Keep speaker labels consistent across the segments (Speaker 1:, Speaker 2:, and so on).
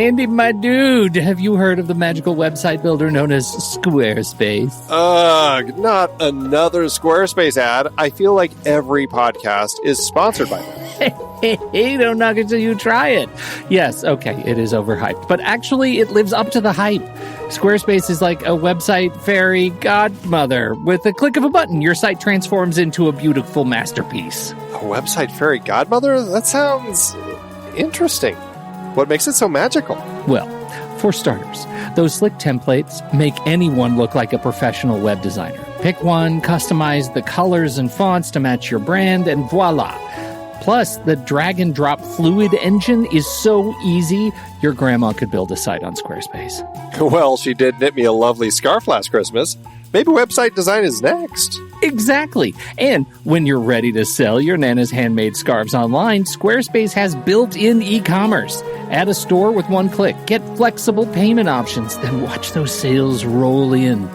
Speaker 1: Andy, my dude, have you heard of the magical website builder known as Squarespace?
Speaker 2: Ugh, not another Squarespace ad. I feel like every podcast is sponsored by them.
Speaker 1: Hey, don't knock it till you try it. Yes, okay, it is overhyped, but actually it lives up to the hype. Squarespace is like a website fairy godmother. With a click of a button, your site transforms into a beautiful masterpiece.
Speaker 2: A website fairy godmother? That sounds interesting. What makes it so magical?
Speaker 1: Well, for starters, those slick templates make anyone look like a professional web designer. Pick one, customize the colors and fonts to match your brand, and voila. Plus, the drag-and-drop Fluid engine is so easy, your grandma could build a site on Squarespace.
Speaker 2: Well, she did knit me a lovely scarf last Christmas. Maybe website design is next.
Speaker 1: Exactly. And when you're ready to sell your Nana's handmade scarves online, Squarespace has built-in e-commerce. Add a store with one click. Get flexible payment options. Then watch those sales roll in.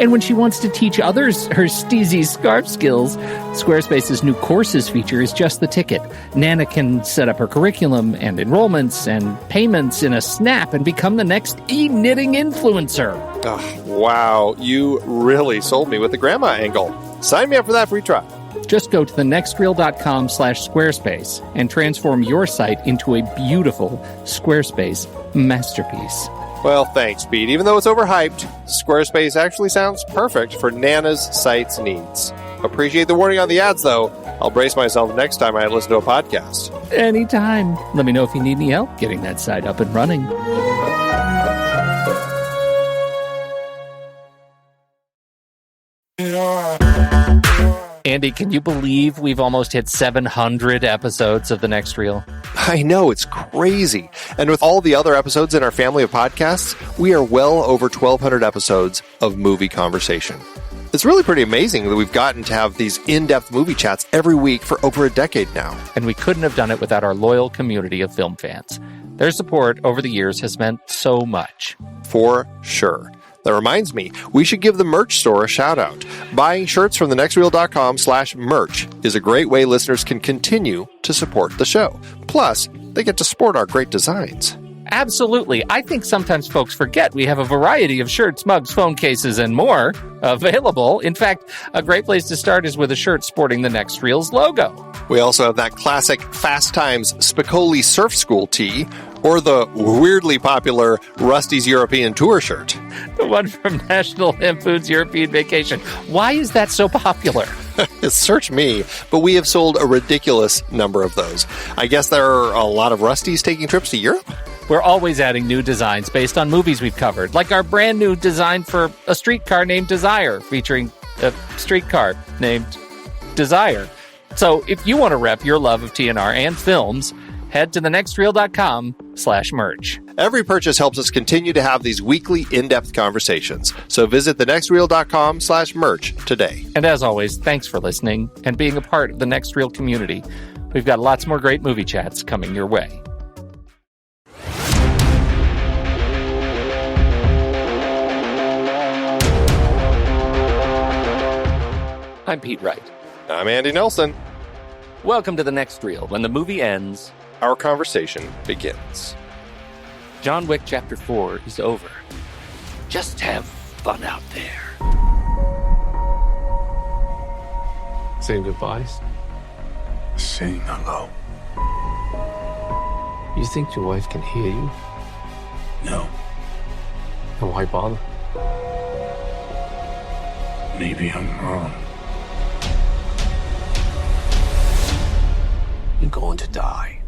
Speaker 1: And when she wants to teach others her steezy scarf skills, Squarespace's new courses feature is just the ticket. Nana can set up her curriculum and enrollments and payments in a snap and become the next e-knitting influencer.
Speaker 2: Oh, wow, you really sold me with the grandma angle. Sign me up for that free trial.
Speaker 1: Just go to thenextreel.com/Squarespace and transform your site into a beautiful Squarespace masterpiece.
Speaker 2: Well, thanks, Pete. Even though it's overhyped, Squarespace actually sounds perfect for Nana's site's needs. Appreciate the warning on the ads, though. I'll brace myself next time I listen to a podcast.
Speaker 1: Anytime. Let me know if you need any help getting that site up and running. Andy, can you believe we've almost hit 700 episodes of The Next Reel?
Speaker 2: I know, it's crazy. And with all the other episodes in our family of podcasts, we are well over 1,200 episodes of movie conversation. It's really pretty amazing that we've gotten to have these in-depth movie chats every week for over a decade now.
Speaker 1: And we couldn't have done it without our loyal community of film fans. Their support over the years has meant so much.
Speaker 2: For sure. That reminds me, we should give the merch store a shout out. Buying shirts from thenextreel.com/merch is a great way listeners can continue to support the show. Plus, they get to sport our great designs.
Speaker 1: Absolutely. I think sometimes folks forget we have a variety of shirts, mugs, phone cases, and more available. In fact, a great place to start is with a shirt sporting the Next Reel's logo.
Speaker 2: We also have that classic Fast Times Spicoli Surf School tee, or the weirdly popular Rusty's European Tour shirt.
Speaker 1: The one from National Lampoon's European Vacation. Why is that so popular?
Speaker 2: Search me, but we have sold a ridiculous number of those. I guess there are a lot of Rustys taking trips to Europe?
Speaker 1: We're always adding new designs based on movies we've covered, like our brand new design for a streetcar named Desire, featuring a streetcar named Desire. So if you want to rep your love of TNR and films, head to thenextreel.com/merch.
Speaker 2: Every purchase helps us continue to have these weekly in-depth conversations. So visit thenextreel.com/merch today.
Speaker 1: And as always, thanks for listening and being a part of the Next Reel community. We've got lots more great movie chats coming your way. I'm Pete Wright.
Speaker 2: I'm Andy Nelson.
Speaker 1: Welcome to The Next Reel. When the movie ends,
Speaker 2: our conversation begins.
Speaker 1: John Wick Chapter 4 is over. Just have fun out there.
Speaker 3: Saying goodbyes?
Speaker 4: Saying hello.
Speaker 3: You think your wife can hear you?
Speaker 4: No.
Speaker 3: Then why bother?
Speaker 4: Maybe I'm wrong.
Speaker 3: You're going to die.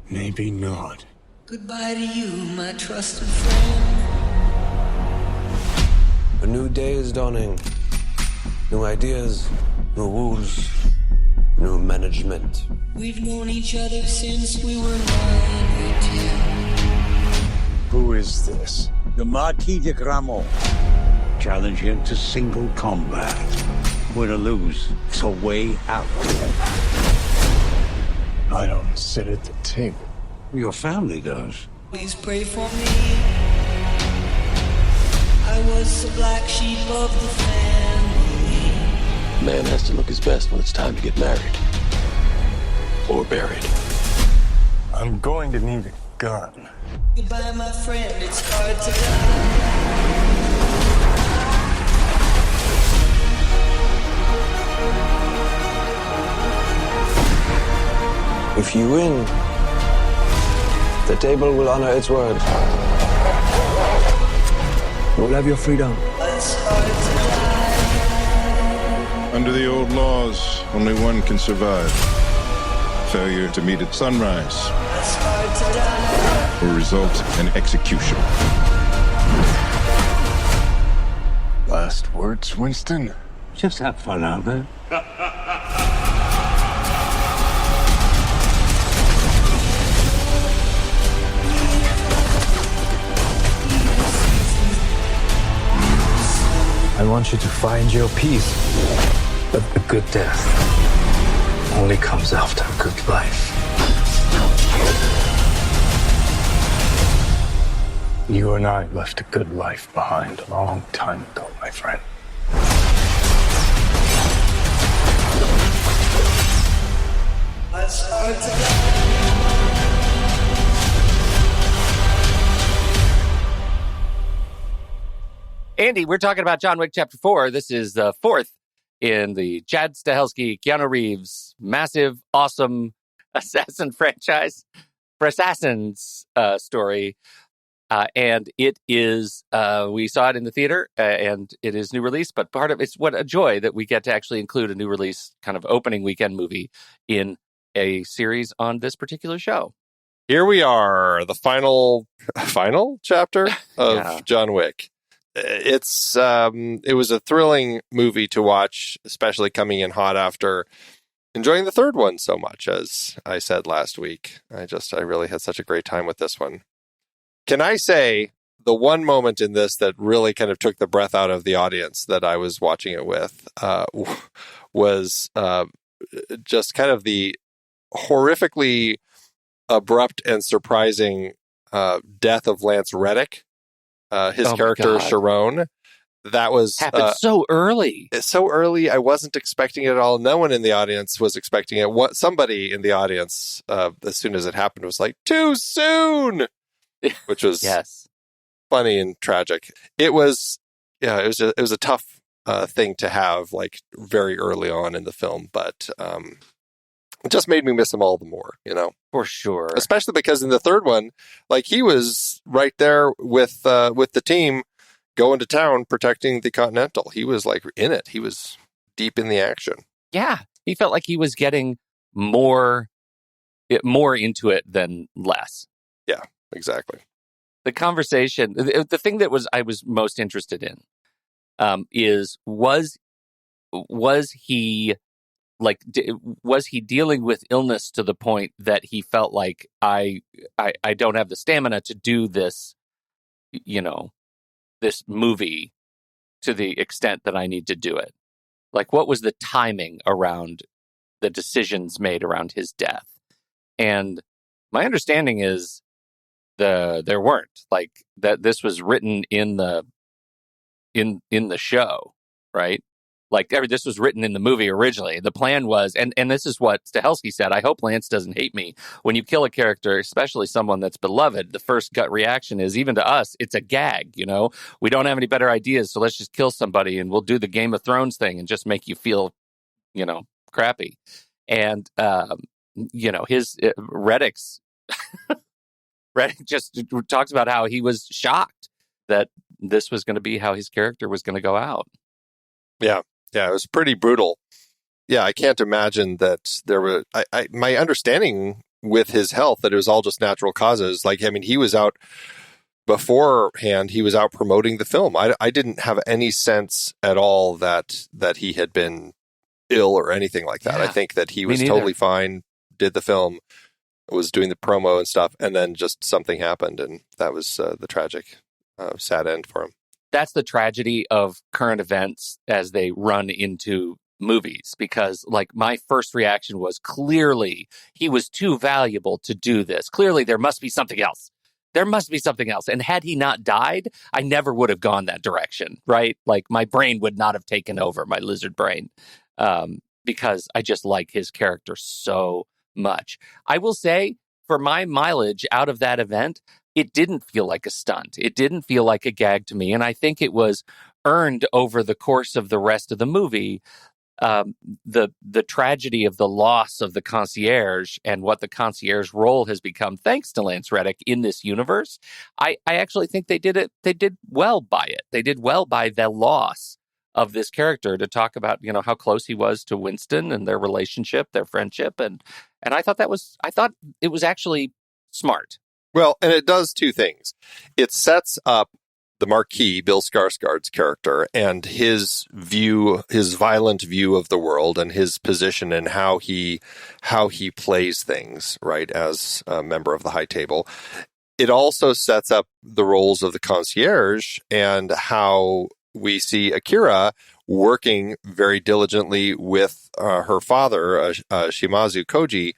Speaker 4: Maybe not.
Speaker 5: Goodbye to you, my trusted friend.
Speaker 6: A new day is dawning. New ideas, new rules, new management.
Speaker 5: We've known each other since we were 9 or 10.
Speaker 4: Who is this?
Speaker 7: The Marquis de Gramont. Challenge him to single combat. Win or lose, it's a way out.
Speaker 4: I don't sit at the table.
Speaker 7: Your family does.
Speaker 5: Please pray for me. I was the black sheep of the family.
Speaker 3: Man has to look his best when it's time to get married. Or buried.
Speaker 4: I'm going to need gun.
Speaker 5: Goodbye, my friend, it's hard to die.
Speaker 6: If you win, the table will honor its word. You will have your freedom.
Speaker 5: It's hard to die.
Speaker 8: Under the old laws, only one can survive. Failure to meet at sunrise
Speaker 5: It's hard to die.
Speaker 8: will result in execution.
Speaker 4: Last words, Winston?
Speaker 7: Just have fun out there.
Speaker 6: I want you to find your peace. But a good death only comes after a good life.
Speaker 4: You and I left a good life behind a long time ago, my friend.
Speaker 5: It's hard to die.
Speaker 1: Andy, we're talking about John Wick Chapter 4. This is the fourth in the Chad Stahelski, Keanu Reeves, massive, awesome assassin franchise for assassins story. And it is, we saw it in the theater, and it is new release, but part of it's what a joy that we get to actually include a new release kind of opening weekend movie in a series on this particular show.
Speaker 2: Here we are, the final chapter of
Speaker 1: Yeah.
Speaker 2: John Wick. It was a thrilling movie to watch, especially coming in hot after enjoying the third one so much, as I said last week. I really had such a great time with this one. Can I say the one moment in this that really kind of took the breath out of the audience that I was watching it with was just kind of the horrifically abrupt and surprising death of Lance Reddick. His
Speaker 1: Oh my
Speaker 2: character,
Speaker 1: God.
Speaker 2: Sharon. That was
Speaker 1: Happened so early.
Speaker 2: so early. I wasn't expecting it at all. No one in the audience was expecting it. Somebody in the audience, as soon as it happened, was like, "Too soon," which was
Speaker 1: Yes.
Speaker 2: funny and tragic. It was a tough thing to have, like, very early on in the film, but it just made me miss him all the more,
Speaker 1: For sure.
Speaker 2: especially because in the third one, like, he was right there with the team going to town protecting the Continental. He was like in it. He was deep in the action.
Speaker 1: Yeah. He felt like he was getting more into it than less.
Speaker 2: Yeah, exactly.
Speaker 1: The conversation, the thing that I was most interested in, was he like, was he dealing with illness to the point that he felt like I don't have the stamina to do this, this movie to the extent that I need to do it? Like, what was the timing around the decisions made around his death? And my understanding is there weren't, like, that this was written in the show, right? Like, this was written in the movie originally. The plan was, and this is what Stahelski said, I hope Lance doesn't hate me. When you kill a character, especially someone that's beloved, the first gut reaction is, even to us, it's a gag, We don't have any better ideas, so let's just kill somebody and we'll do the Game of Thrones thing and just make you feel, crappy. And, Reddick's... Reddick just talks about how he was shocked that this was going to be how his character was going to go out.
Speaker 2: Yeah, it was pretty brutal. Yeah, I can't imagine that there were... my understanding with his health, that it was all just natural causes. Like, I mean, he was out beforehand, he was out promoting the film. I didn't have any sense at all that he had been ill or anything like that.
Speaker 1: Yeah,
Speaker 2: I think that he was
Speaker 1: neither.
Speaker 2: totally fine, did the film, was doing the promo and stuff, and then just something happened, and that was the tragic, sad end for him.
Speaker 1: That's the tragedy of current events as they run into movies, because, like, my first reaction was, clearly he was too valuable to do this. Clearly there must be something else. There must be something else. And had he not died, I never would have gone that direction, right? Like, my brain would not have taken over, my lizard brain, because I just like his character so much. I will say, for my mileage out of that event, it didn't feel like a stunt. It didn't feel like a gag to me. And I think it was earned over the course of the rest of the movie. The tragedy of the loss of the concierge and what the concierge role has become, thanks to Lance Reddick in this universe. I actually think they did well by it. They did well by the loss of this character to talk about, how close he was to Winston and their relationship, their friendship. And I thought it was actually smart.
Speaker 2: Well, and it does two things. It sets up the Marquis, Bill Skarsgård's character, and his violent view of the world and his position and how he plays things, right, as a member of the High Table. It also sets up the roles of the concierge and how we see Akira working very diligently with her father, Shimazu Koji,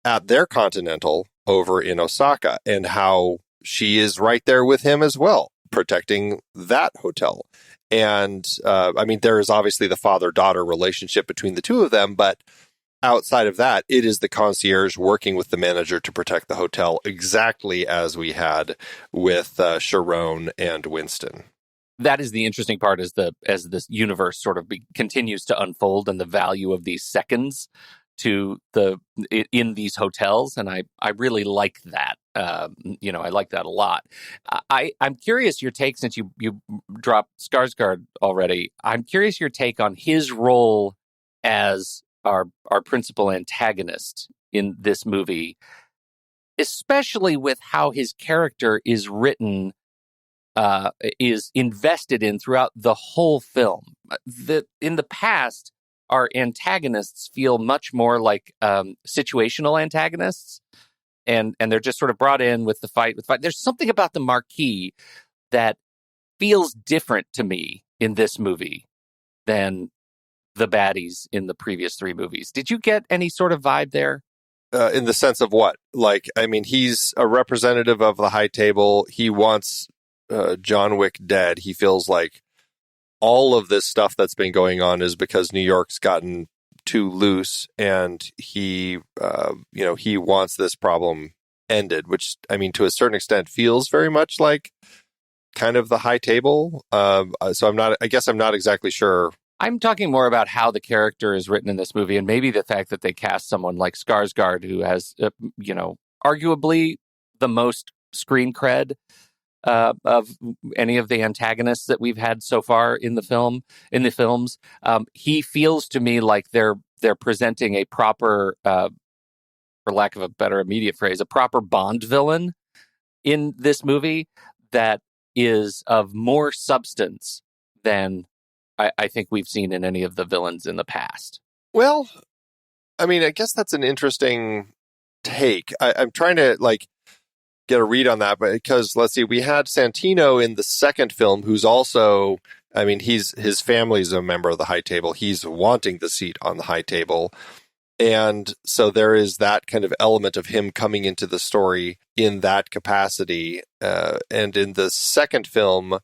Speaker 2: at their Continental over in Osaka, and how she is right there with him as well, protecting that hotel. And there is obviously the father-daughter relationship between the two of them, but outside of that, it is the concierge working with the manager to protect the hotel, exactly as we had with Sharon and Winston.
Speaker 1: That is the interesting part, as this universe sort of continues to unfold, and the value of these seconds in these hotels, and I really like that. I like that a lot. I'm curious your take, since you dropped Skarsgård already. I'm curious your take on his role as our principal antagonist in this movie, especially with how his character is written, is invested in throughout the whole film. In the past, our antagonists feel much more like situational antagonists, and they're just sort of brought in with the fight. There's something about the Marquis that feels different to me in this movie than the baddies in the previous three movies. Did you get any sort of vibe there?
Speaker 2: In the sense of what? He's a representative of the High Table. He wants John Wick dead. He feels like all of this stuff that's been going on is because New York's gotten too loose, and he wants this problem ended, which, to a certain extent feels very much like kind of the High Table. So I'm not exactly sure.
Speaker 1: I'm talking more about how the character is written in this movie, and maybe the fact that they cast someone like Skarsgård, who has, arguably the most screen cred of any of the antagonists that we've had so far in the films. He feels to me like they're presenting a proper, for lack of a better immediate phrase, a proper Bond villain in this movie that is of more substance than I think we've seen in any of the villains in the past.
Speaker 2: Well, I guess that's an interesting take. I'm trying to get a read on that, because let's see, we had Santino in the second film, who's also, his family's a member of the High Table. He's wanting the seat on the High Table. And so there is that kind of element of him coming into the story in that capacity. And in the second film,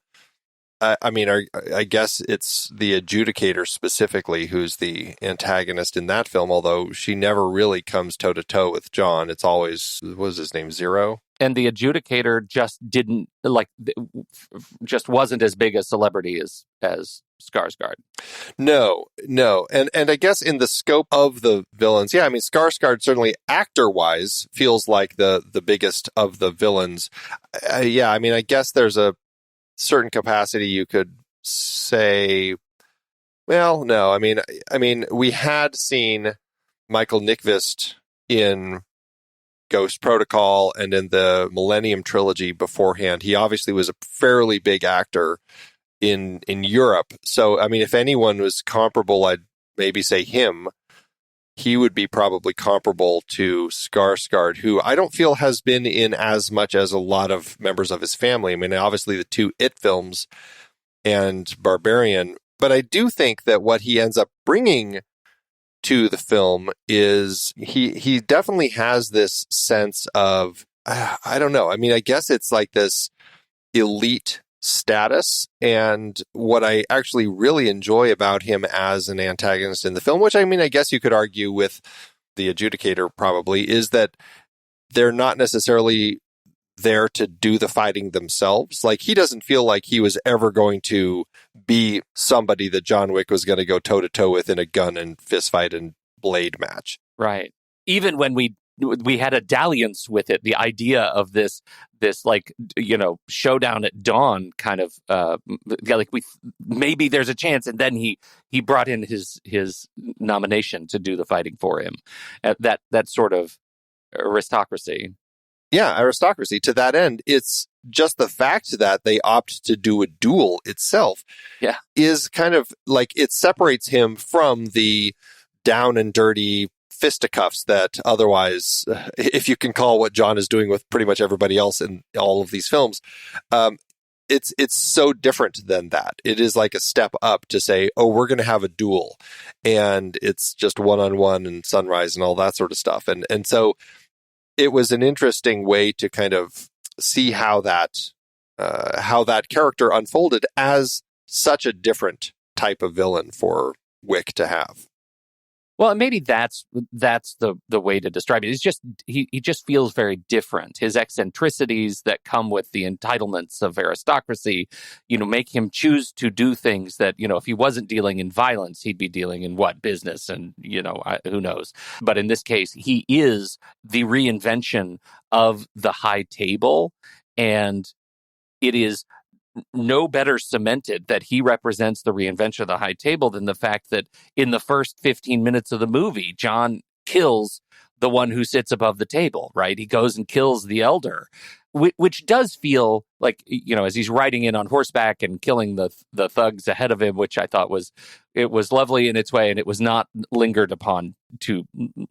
Speaker 2: I guess it's the adjudicator specifically who's the antagonist in that film, although she never really comes toe-to-toe with John. It's always, what was his name, Zero?
Speaker 1: And the adjudicator just wasn't as big a celebrity as Skarsgård.
Speaker 2: No. And I guess in the scope of the villains, Skarsgård certainly actor-wise feels like the biggest of the villains. I guess there's a certain capacity you could say, well, no. We had seen Michael Nyqvist in Ghost Protocol and in the Millennium Trilogy beforehand. He obviously was a fairly big actor in Europe. So, if anyone was comparable, I'd maybe say him. He would be probably comparable to Skarsgård, who I don't feel has been in as much as a lot of members of his family. Obviously the two It films and Barbarian, but I do think that what he ends up bringing to the film is he definitely has this sense of, I don't know. I guess it's like this elite status, and what I actually really enjoy about him as an antagonist in the film, which I guess you could argue with the adjudicator probably, is that they're not necessarily there to do the fighting themselves. Like, he doesn't feel like he was ever going to be somebody that John Wick was going to go toe to toe with in a gun and fist fight and blade match.
Speaker 1: Right. Even when we had a dalliance with it, the idea of this like, showdown at dawn kind of, like maybe there's a chance. And then he brought in his nomination to do the fighting for him. That sort of aristocracy.
Speaker 2: Yeah, aristocracy. To that end, it's just the fact that they opt to do a duel itself is kind of like, it separates him from the down and dirty fisticuffs that otherwise, if you can call what John is doing with pretty much everybody else in all of these films, it's so different than that. It is like a step up to say, oh, we're going to have a duel, and it's just one-on-one and sunrise and all that sort of stuff. And so it was an interesting way to kind of see how that character unfolded as such a different type of villain for Wick to have.
Speaker 1: Well, maybe that's the way to describe it. It's just he just feels very different. His eccentricities that come with the entitlements of aristocracy, make him choose to do things that, if he wasn't dealing in violence, he'd be dealing in business, and who knows. But in this case, he is the reinvention of the high table, and it is no better cemented that he represents the reinvention of the high table than the fact that in the first 15 minutes of the movie, John kills the one who sits above the table, right? He goes and kills the elder, which does feel like, as he's riding in on horseback and killing the thugs ahead of him, which I thought was lovely in its way, and it was not lingered upon too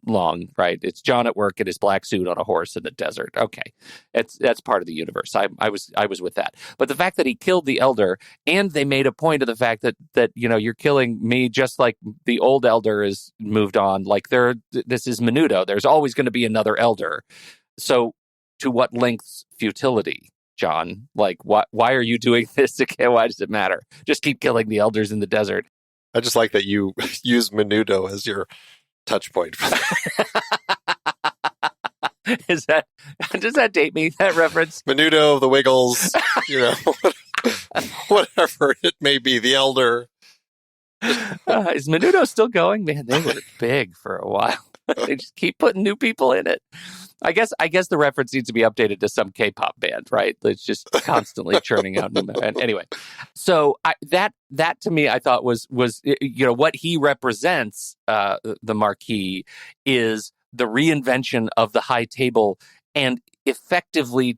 Speaker 1: long, right? It's John at work in his black suit on a horse in the desert. Okay, that's part of the universe. I was with that. But the fact that he killed the elder, and they made a point of the fact that you're killing me just like the old elder is moved on. Like this is Menudo. There's always going to be another elder. So to what lengths futility, John? Like, why are you doing this again? Why does it matter? Just keep killing the elders in the desert.
Speaker 2: I just like that you use Menudo as your touch point for
Speaker 1: that. Does that date me, that reference?
Speaker 2: Menudo, the Wiggles, whatever it may be, the elder.
Speaker 1: Is Menudo still going? Man, they were big for a while. They just keep putting new people in it. I guess the reference needs to be updated to some K-pop band, right? It's just constantly churning out new. And anyway, so that to me, I thought was what he represents. The Marquis is the reinvention of the high table, and effectively,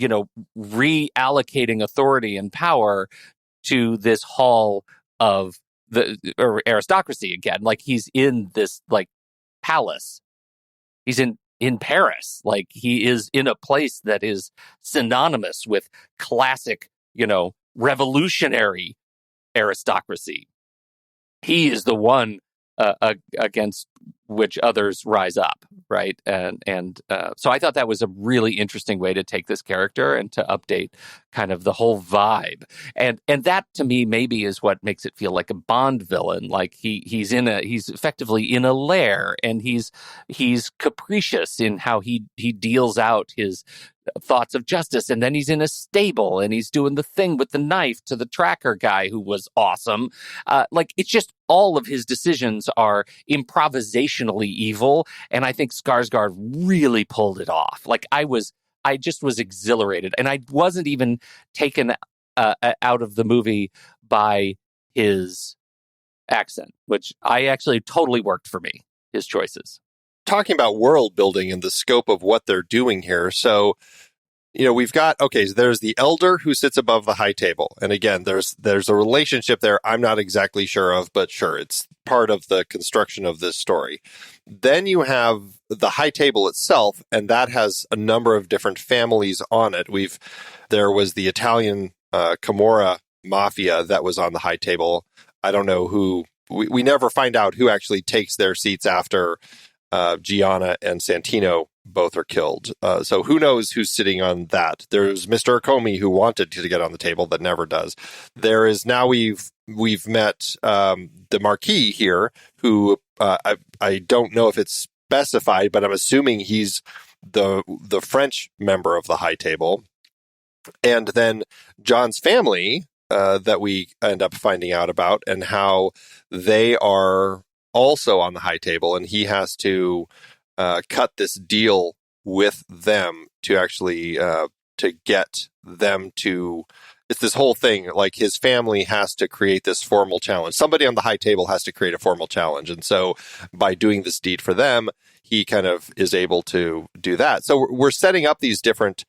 Speaker 1: reallocating authority and power to this hall of the aristocracy again. Like, he's in this palace. He's in Paris. Like, he is in a place that is synonymous with classic, revolutionary aristocracy. He is the one against which others rise up, right? And so I thought that was a really interesting way to take this character and to update kind of the whole vibe. And that to me maybe is what makes it feel like a Bond villain. Like he's effectively in a lair, and he's capricious in how he deals out his thoughts of justice, and then he's in a stable and he's doing the thing with the knife to the tracker guy who was awesome. It's just all of his decisions are improvisationally evil, and I think Skarsgård really pulled it off. Like, I just was exhilarated, and I wasn't even taken out of the movie by his accent, which I actually totally worked for me, his choices.
Speaker 2: Talking about world building and the scope of what they're doing here. So, we've got, so there's the elder who sits above the high table. And again, there's a relationship there I'm not exactly sure of, but sure, it's part of the construction of this story. Then you have the high table itself, and that has a number of different families on it. There was the Italian Camorra mafia that was on the high table. I don't know who, we never find out who actually takes their seats after Gianna and Santino both are killed. So who knows who's sitting on that? There's Mr. Comey, who wanted to get on the table but never does. There is now we've met the Marquis here, who I don't know if it's specified, but I'm assuming he's the French member of the high table, and then John's family that we end up finding out about, and how they are also on the high table, and he has to cut this deal with them to actually to get them to. It's this whole thing, like his family has to create this formal challenge. Somebody on the high table has to create a formal challenge. And so by doing this deed for them, he kind of is able to do that. So we're setting up these different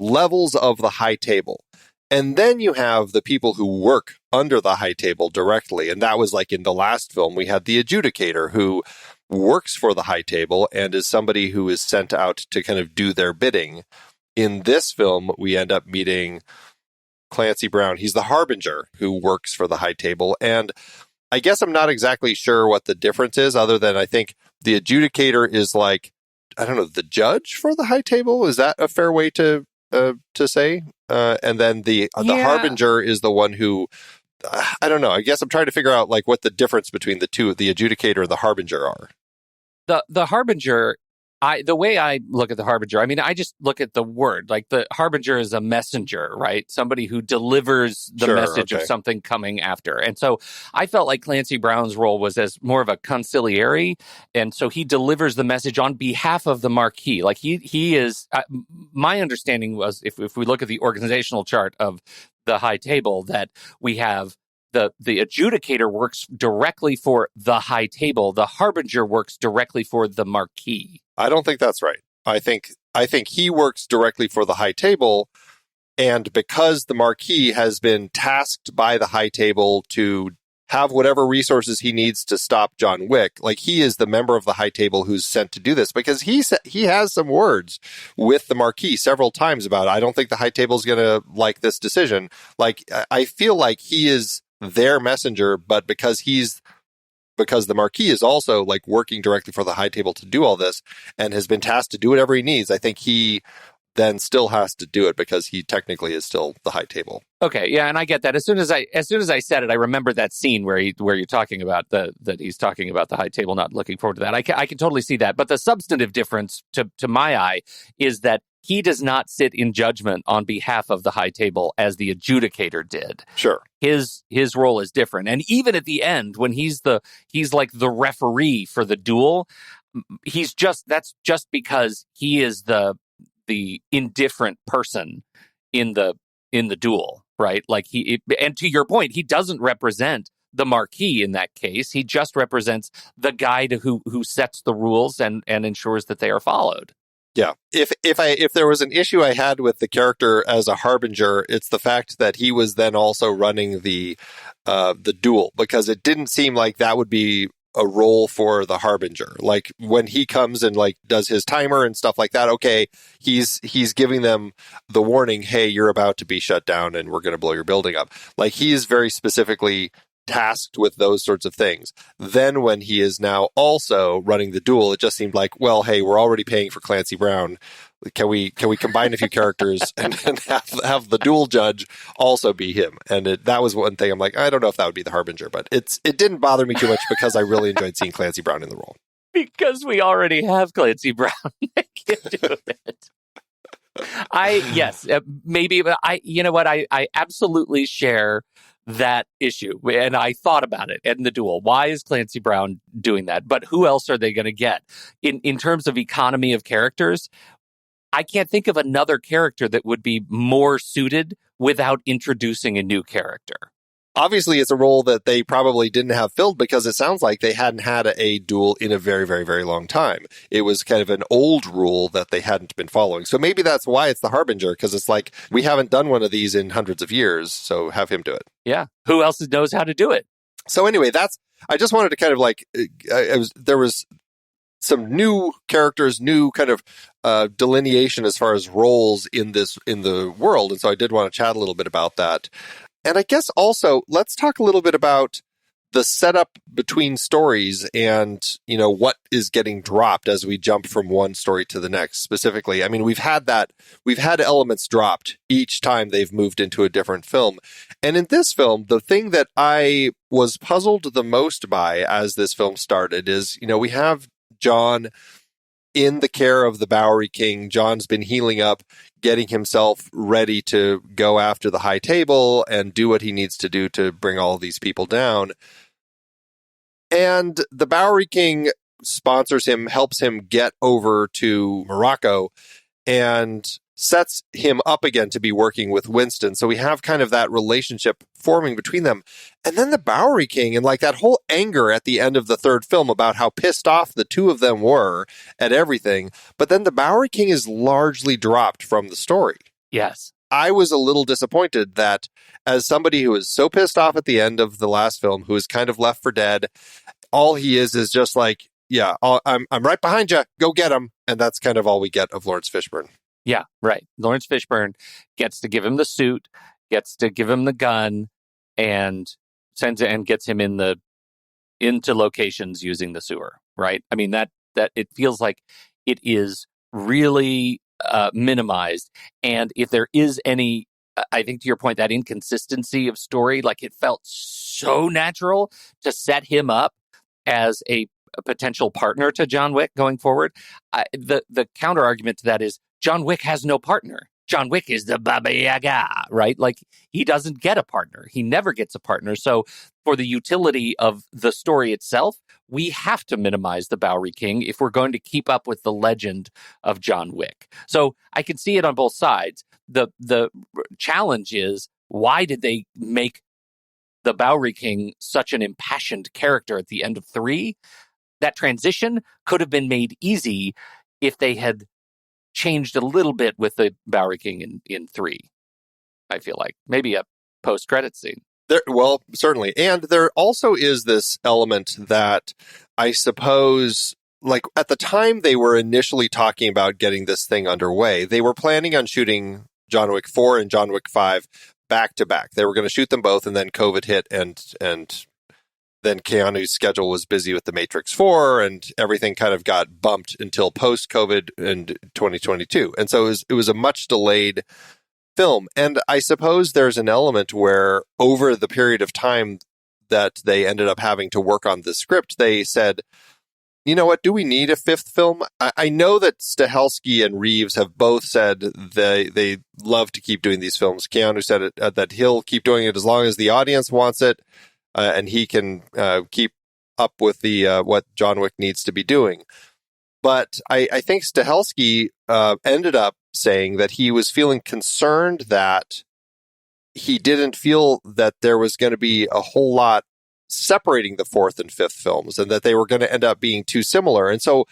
Speaker 2: levels of the high table. And then you have the people who work under the high table directly. And that was like in the last film, we had the adjudicator who works for the high table and is somebody who is sent out to kind of do their bidding. In this film, we end up meeting Clancy Brown. He's the harbinger who works for the high table. And I guess I'm not exactly sure what the difference is, other than I think the adjudicator is like, I don't know, the judge for the high table. Is that a fair way to say? And then the harbinger is the one who, I don't know. I guess I'm trying to figure out like what the difference between the two, the adjudicator and the harbinger, are.
Speaker 1: The harbinger, the way I look at the harbinger, I mean, I just look at the word. Like the harbinger is a messenger, right? Somebody who delivers the message of something coming after. And so I felt like Clancy Brown's role was as more of a conciliary. And so he delivers the message on behalf of the Marquis. Like he is, my understanding was, if we look at the organizational chart of the high table, that we have the adjudicator works directly for the high table. The harbinger works directly for the Marquis.
Speaker 2: I don't think that's right. I think he works directly for the high table, and because the Marquis has been tasked by the high table to have whatever resources he needs to stop John Wick, like he is the member of the high table who's sent to do this, because he has some words with the Marquis several times about it. I don't think the high table is going to like this decision. Like I feel like he is their messenger, but because the Marquis is also like working directly for the high table to do all this and has been tasked to do whatever he needs, I think he then still has to do it because he technically is still the high table.
Speaker 1: Okay, yeah, and I get that. As soon as I said it, I remember that scene where you're talking about that he's talking about the high table, not looking forward to that. I can totally see that. But the substantive difference to my eye is that he does not sit in judgment on behalf of the high table as the adjudicator did.
Speaker 2: Sure.
Speaker 1: His role is different. And even at the end, when he's like the referee for the duel, that's just because he is the indifferent person in the duel, right? Like and to your point, he doesn't represent the Marquis in that case. He just represents the guy who sets the rules and ensures that they are followed.
Speaker 2: Yeah. If there was an issue I had with the character as a harbinger, it's the fact that he was then also running the duel, because it didn't seem like that would be a role for the harbinger. Like when he comes and like does his timer and stuff like that, okay, he's giving them the warning, hey, you're about to be shut down and we're going to blow your building up. Like he is very specifically tasked with those sorts of things. Then when he is now also running the duel, it just seemed like, well, hey, we're already paying for Clancy Brown. Can we combine a few characters and have the duel judge also be him? And that was one thing I'm like, I don't know if that would be the harbinger, but it didn't bother me too much because I really enjoyed seeing Clancy Brown in the role.
Speaker 1: Because we already have Clancy Brown. I can't do it. Maybe, but you know what? I absolutely share that issue. And I thought about it in the duel. Why is Clancy Brown doing that? But who else are they going to get? In terms of economy of characters, I can't think of another character that would be more suited without introducing a new character.
Speaker 2: Obviously, it's a role that they probably didn't have filled because it sounds like they hadn't had a duel in a very, very, very long time. It was kind of an old rule that they hadn't been following. So maybe that's why it's the harbinger, because it's like, we haven't done one of these in hundreds of years, so have him do it.
Speaker 1: Yeah. Who else knows how to do it?
Speaker 2: So anyway, I just wanted to kind of like, there was some new characters, new kind of delineation as far as roles in the world. And so I did want to chat a little bit about that. And I guess also, let's talk a little bit about the setup between stories and, you know, what is getting dropped as we jump from one story to the next specifically. I mean, we've had elements dropped each time they've moved into a different film. And in this film, the thing that I was puzzled the most by as this film started is, you know, we have John in the care of the Bowery King. John's been healing up, getting himself ready to go after the high table and do what he needs to do to bring all these people down. And the Bowery King sponsors him, helps him get over to Morocco, and sets him up again to be working with Winston. So we have kind of that relationship forming between them. And then the Bowery King and like that whole anger at the end of the third film about how pissed off the two of them were at everything. But then the Bowery King is largely dropped from the story.
Speaker 1: Yes.
Speaker 2: I was a little disappointed that as somebody who was so pissed off at the end of the last film, who is kind of left for dead, all he is just like, yeah, I'm right behind you. Go get him. And that's kind of all we get of Laurence Fishburne.
Speaker 1: Yeah, right. Laurence Fishburne gets to give him the suit, gets to give him the gun, and gets him into locations using the sewer. Right. I mean that it feels like it is really minimized. And if there is any, I think to your point, that inconsistency of story, like it felt so natural to set him up as a potential partner to John Wick going forward. The counter argument to that is John Wick has no partner. John Wick is the Baba Yaga, right? Like he doesn't get a partner. He never gets a partner. So for the utility of the story itself, we have to minimize the Bowery King if we're going to keep up with the legend of John Wick. So I can see it on both sides. The challenge is, why did they make the Bowery King such an impassioned character at the end of 3? That transition could have been made easy if they had changed a little bit with the Bowery King in 3. I feel like maybe a post-credit scene.
Speaker 2: Well, certainly. And there also is this element that I suppose, like at the time they were initially talking about getting this thing underway, they were planning on shooting John Wick 4 and John Wick 5 back to back. They were going to shoot them both, and then COVID hit, and then Keanu's schedule was busy with The Matrix 4, and everything kind of got bumped until post-COVID in 2022. And so it was a much delayed film. And I suppose there's an element where over the period of time that they ended up having to work on the script, they said, you know what, do we need a 5th film? I know that Stahelski and Reeves have both said they love to keep doing these films. Keanu said that he'll keep doing it as long as the audience wants it. And he can keep up with the what John Wick needs to be doing. But I think Stahelski ended up saying that he was feeling concerned that he didn't feel that there was going to be a whole lot separating the 4th and 5th films, and that they were going to end up being too similar. And so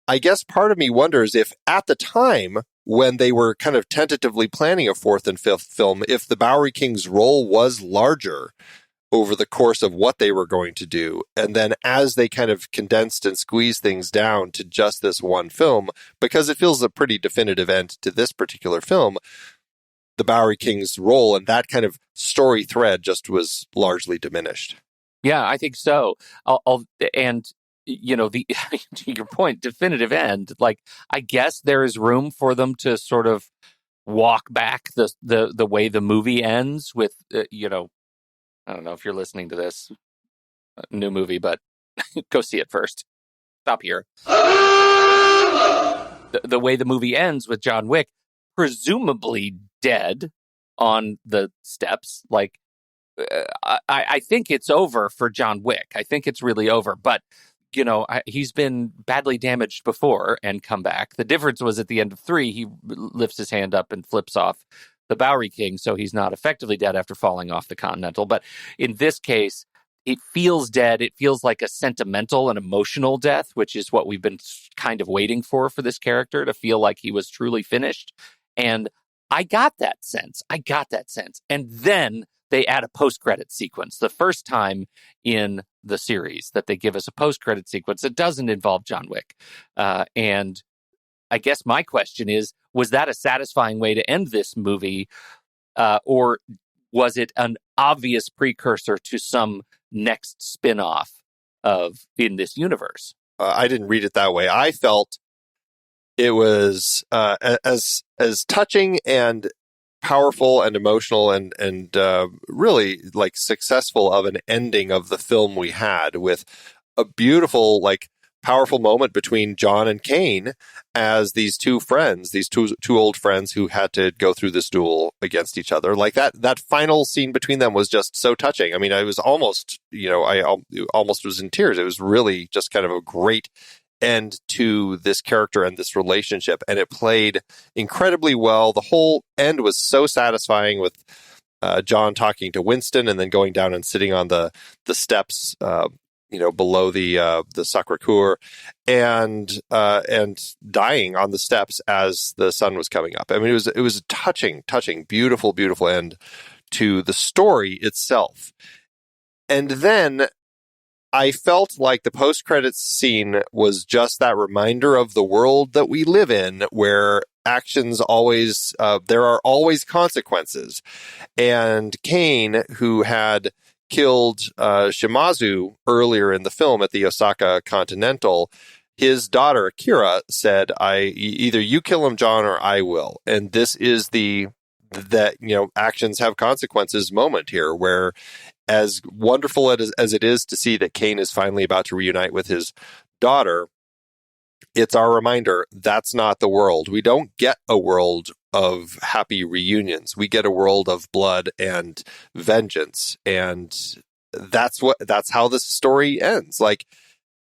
Speaker 2: I guess part of me wonders if at the time when they were kind of tentatively planning a 4th and 5th film, if the Bowery King's role was larger over the course of what they were going to do. And then as they kind of condensed and squeezed things down to just this one film, because it feels a pretty definitive end to this particular film, the Bowery King's role and that kind of story thread just was largely diminished.
Speaker 1: Yeah, I think so. And, you know, to your point, definitive end, like, I guess there is room for them to sort of walk back the way the movie ends with, I don't know if you're listening to this new movie, but go see it first. Stop here. The way the movie ends with John Wick, presumably dead on the steps. Like, I think it's over for John Wick. I think it's really over. But, he's been badly damaged before and come back. The difference was at the end of 3, he lifts his hand up and flips off the Bowery King, so he's not effectively dead after falling off the Continental. But in this case, it feels dead. It feels like a sentimental and emotional death, which is what we've been kind of waiting for this character, to feel like he was truly finished. And I got that sense. And then they add a post-credit sequence. The first time in the series that they give us a post-credit sequence that doesn't involve John Wick. And I guess my question is, was that a satisfying way to end this movie? Or was it an obvious precursor to some next spin-off in this universe?
Speaker 2: I didn't read it that way. I felt it was as touching and powerful and emotional and really like successful of an ending of the film we had, with a beautiful like powerful moment between John and Kane as these two friends, these two old friends who had to go through this duel against each other. Like that final scene between them was just so touching. I mean, I was almost, I almost was in tears. It was really just kind of a great end to this character and this relationship, and it played incredibly well. The whole end was so satisfying with John talking to Winston and then going down and sitting on the steps, below the Sacré-Cœur, and dying on the steps as the sun was coming up. I mean, it was a touching, beautiful, beautiful end to the story itself. And then I felt like the post-credits scene was just that reminder of the world that we live in, where actions always, there are always consequences. And Kane, who had killed Shimazu earlier in the film at the Osaka Continental, his daughter Akira said, either you kill him, John, or I will. And this is actions have consequences moment here, where as wonderful as it is to see that Kane is finally about to reunite with his daughter, it's our reminder that's not the world. We don't get a world of happy reunions. We get a world of blood and vengeance. And that's how this story ends. Like,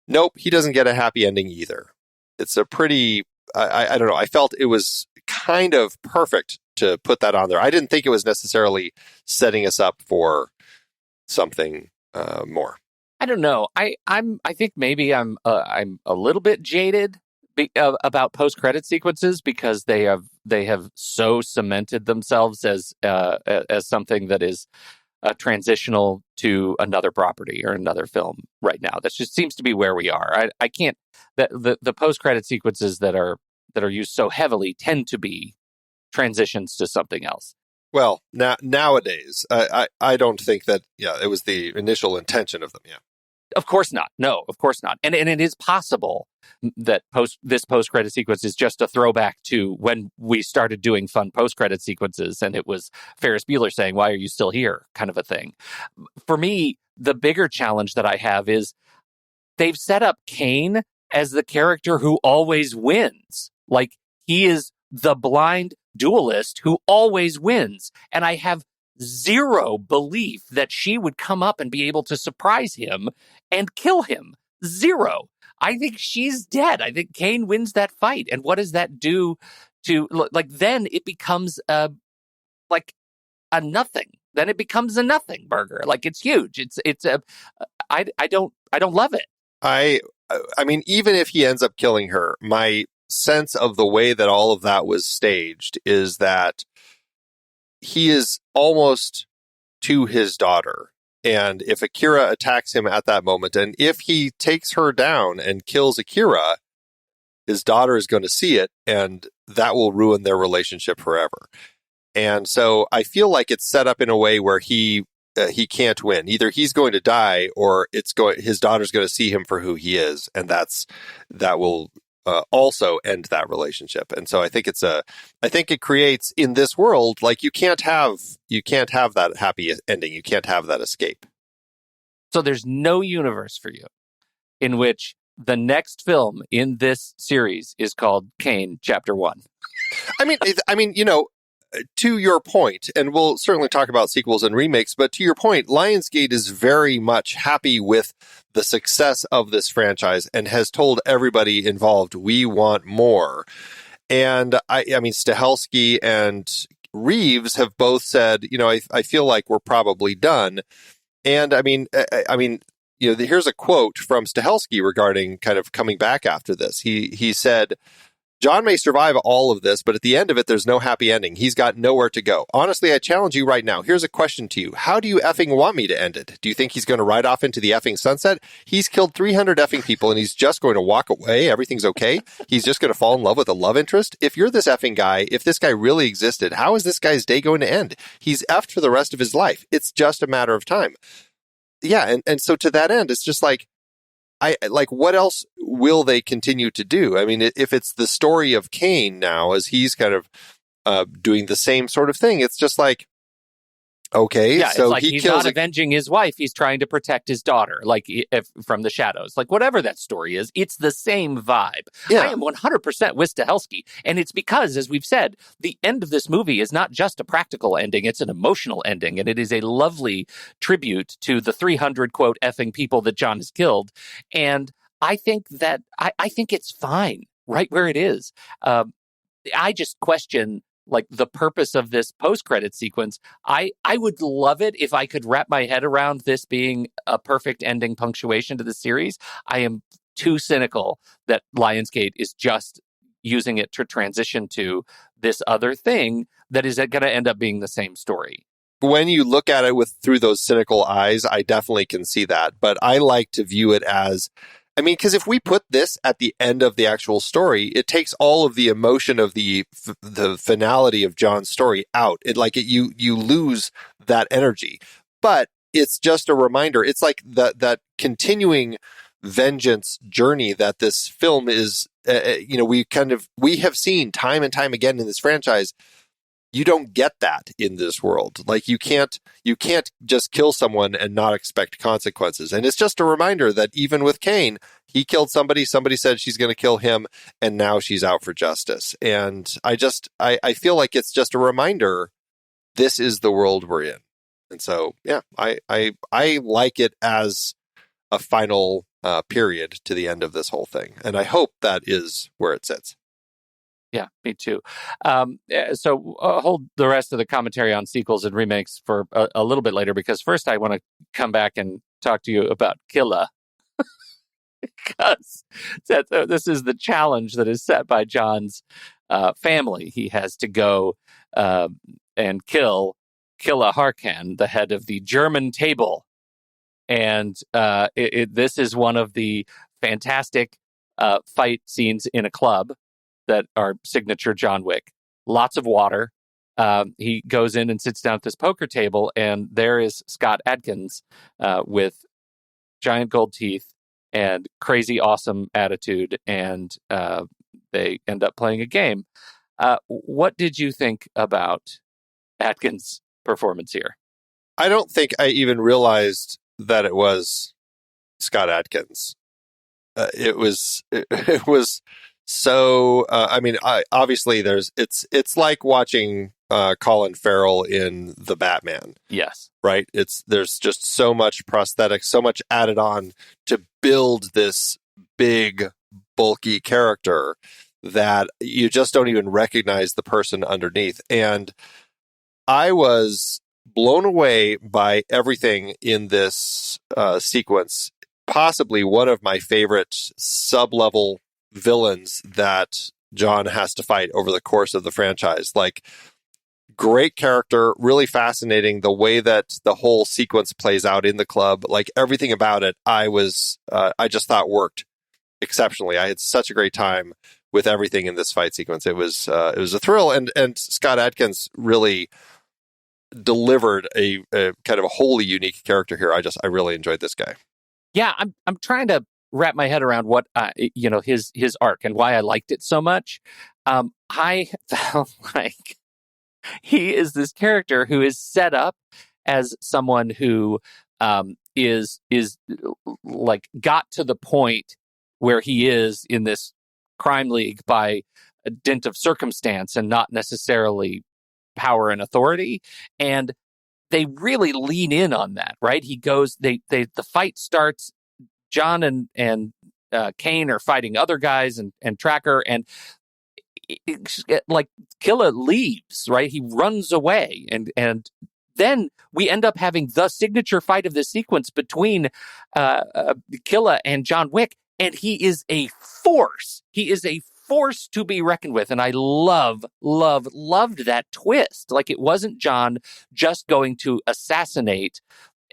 Speaker 2: nope, he doesn't get a happy ending either. It's a pretty, I don't know. I felt it was kind of perfect to put that on there. I didn't think it was necessarily setting us up for something more.
Speaker 1: I don't know. I think maybe I'm a little bit jaded about post-credit sequences, because they have so cemented themselves as something that is transitional to another property or another film right now. That just seems to be where we are. I can't. The post-credit sequences that are used so heavily tend to be transitions to something else.
Speaker 2: Well, nowadays, I don't think that, it was the initial intention of them,
Speaker 1: Of course not. No, of course not. And it is possible that this post-credit sequence is just a throwback to when we started doing fun post-credit sequences, and it was Ferris Bueller saying, "Why are you still here?" kind of a thing. For me, the bigger challenge that I have is they've set up Kane as the character who always wins. Like, he is the blind duelist who always wins. And I have zero belief that she would come up and be able to surprise him and kill him. Zero. I think she's dead. I think Kane wins that fight. And what does that do to, like, then it becomes a nothing. Then it becomes a nothing burger. Like, it's huge. I don't love it.
Speaker 2: I mean, even if he ends up killing her, my sense of the way that all of that was staged is that he is almost to his daughter. And if Akira attacks him at that moment, and if he takes her down and kills Akira, his daughter is going to see it, and that will ruin their relationship forever. And so I feel like it's set up in a way where he can't win. Either he's going to die, or his daughter's going to see him for who he is, and that will also end that relationship. And so I think it creates in this world, like, you can't have that happy ending. You can't have that escape.
Speaker 1: So there's no universe for you in which the next film in this series is called Kane Chapter 1.
Speaker 2: I mean, to your point, and we'll certainly talk about sequels and remakes, but to your point, Lionsgate is very much happy with the success of this franchise and has told everybody involved, we want more. And I mean, Stahelski and Reeves have both said, I feel like we're probably done. And I mean, here's a quote from Stahelski regarding kind of coming back after this. He said, "John may survive all of this, but at the end of it, there's no happy ending. He's got nowhere to go. Honestly, I challenge you right now. Here's a question to you. How do you effing want me to end it? Do you think he's going to ride off into the effing sunset? He's killed 300 effing people and he's just going to walk away. Everything's okay. He's just going to fall in love with a love interest. If you're this effing guy, if this guy really existed, how is this guy's day going to end? He's effed for the rest of his life. It's just a matter of time." Yeah. And so to that end, it's just like, what else will they continue to do? I mean, if it's the story of Kane now, as he's kind of doing the same sort of thing, it's just like, Okay,
Speaker 1: Yeah,
Speaker 2: so
Speaker 1: it's like
Speaker 2: he
Speaker 1: he's
Speaker 2: kills
Speaker 1: not avenging his wife. He's trying to protect his daughter, like from the shadows. Like whatever that story is, it's the same vibe.
Speaker 2: Yeah.
Speaker 1: I am 100% with Stahelski. And it's because, as we've said, the end of this movie is not just a practical ending. It's an emotional ending. And it is a lovely tribute to the 300, quote, effing people that John has killed. And I think that, I think it's fine right where it is. I just question like the purpose of this post-credit sequence. I would love it if I could wrap my head around this being a perfect ending punctuation to the series. I am too cynical that Lionsgate is just using it to transition to this other thing that is going to end up being the same story.
Speaker 2: When you look at it through those cynical eyes, I definitely can see that. But I like to view it as, I mean, because if we put this at the end of the actual story, it takes all of the emotion of the finality of John's story out. You lose that energy. But it's just a reminder. It's like that continuing vengeance journey that this film is. We have seen time and time again in this franchise. You don't get that in this world. Like you can't just kill someone and not expect consequences. And it's just a reminder that even with Cain, he killed somebody said she's going to kill him, and now she's out for justice. And I feel like it's just a reminder, this is the world we're in. And so, yeah, I like it as a final period to the end of this whole thing. And I hope that is where it sits.
Speaker 1: Yeah, me too. So hold the rest of the commentary on sequels and remakes for a little bit later, because first I want to come back and talk to you about Killa. Because this is the challenge that is set by John's family. He has to go and kill Killa Harkan, the head of the German table. And this is one of the fantastic fight scenes in a club that are signature John Wick. Lots of water. He goes in and sits down at this poker table, and there is Scott Adkins with giant gold teeth and crazy awesome attitude, and they end up playing a game. What did you think about Adkins' performance here?
Speaker 2: I don't think I even realized that it was Scott Adkins. It was so. Obviously, it's like watching Colin Farrell in The Batman.
Speaker 1: Yes,
Speaker 2: right. There's just so much prosthetics, so much added on to build this big, bulky character that you just don't even recognize the person underneath. And I was blown away by everything in this sequence. Possibly one of my favorite sub-level villains that John has to fight over the course of the franchise. Like, great character, really fascinating. The way that the whole sequence plays out in the club, like everything about it, I just thought worked exceptionally. I had such a great time with everything in this fight sequence. It was a thrill, and Scott Adkins really delivered a kind of a wholly unique character here. I really enjoyed this guy.
Speaker 1: Yeah, I'm trying to wrap my head around what his arc and why I liked it so much. I felt like he is this character who is set up as someone who is like got to the point where he is in this crime league by a dint of circumstance and not necessarily power and authority. And they really lean in on that, right? He goes, the fight starts, John and Cain are fighting other guys and Tracker, and like Killa leaves, right? He runs away, and then we end up having the signature fight of this sequence between Killa and John Wick, and he is a force. He is a force to be reckoned with, and I loved that twist. Like, it wasn't John just going to assassinate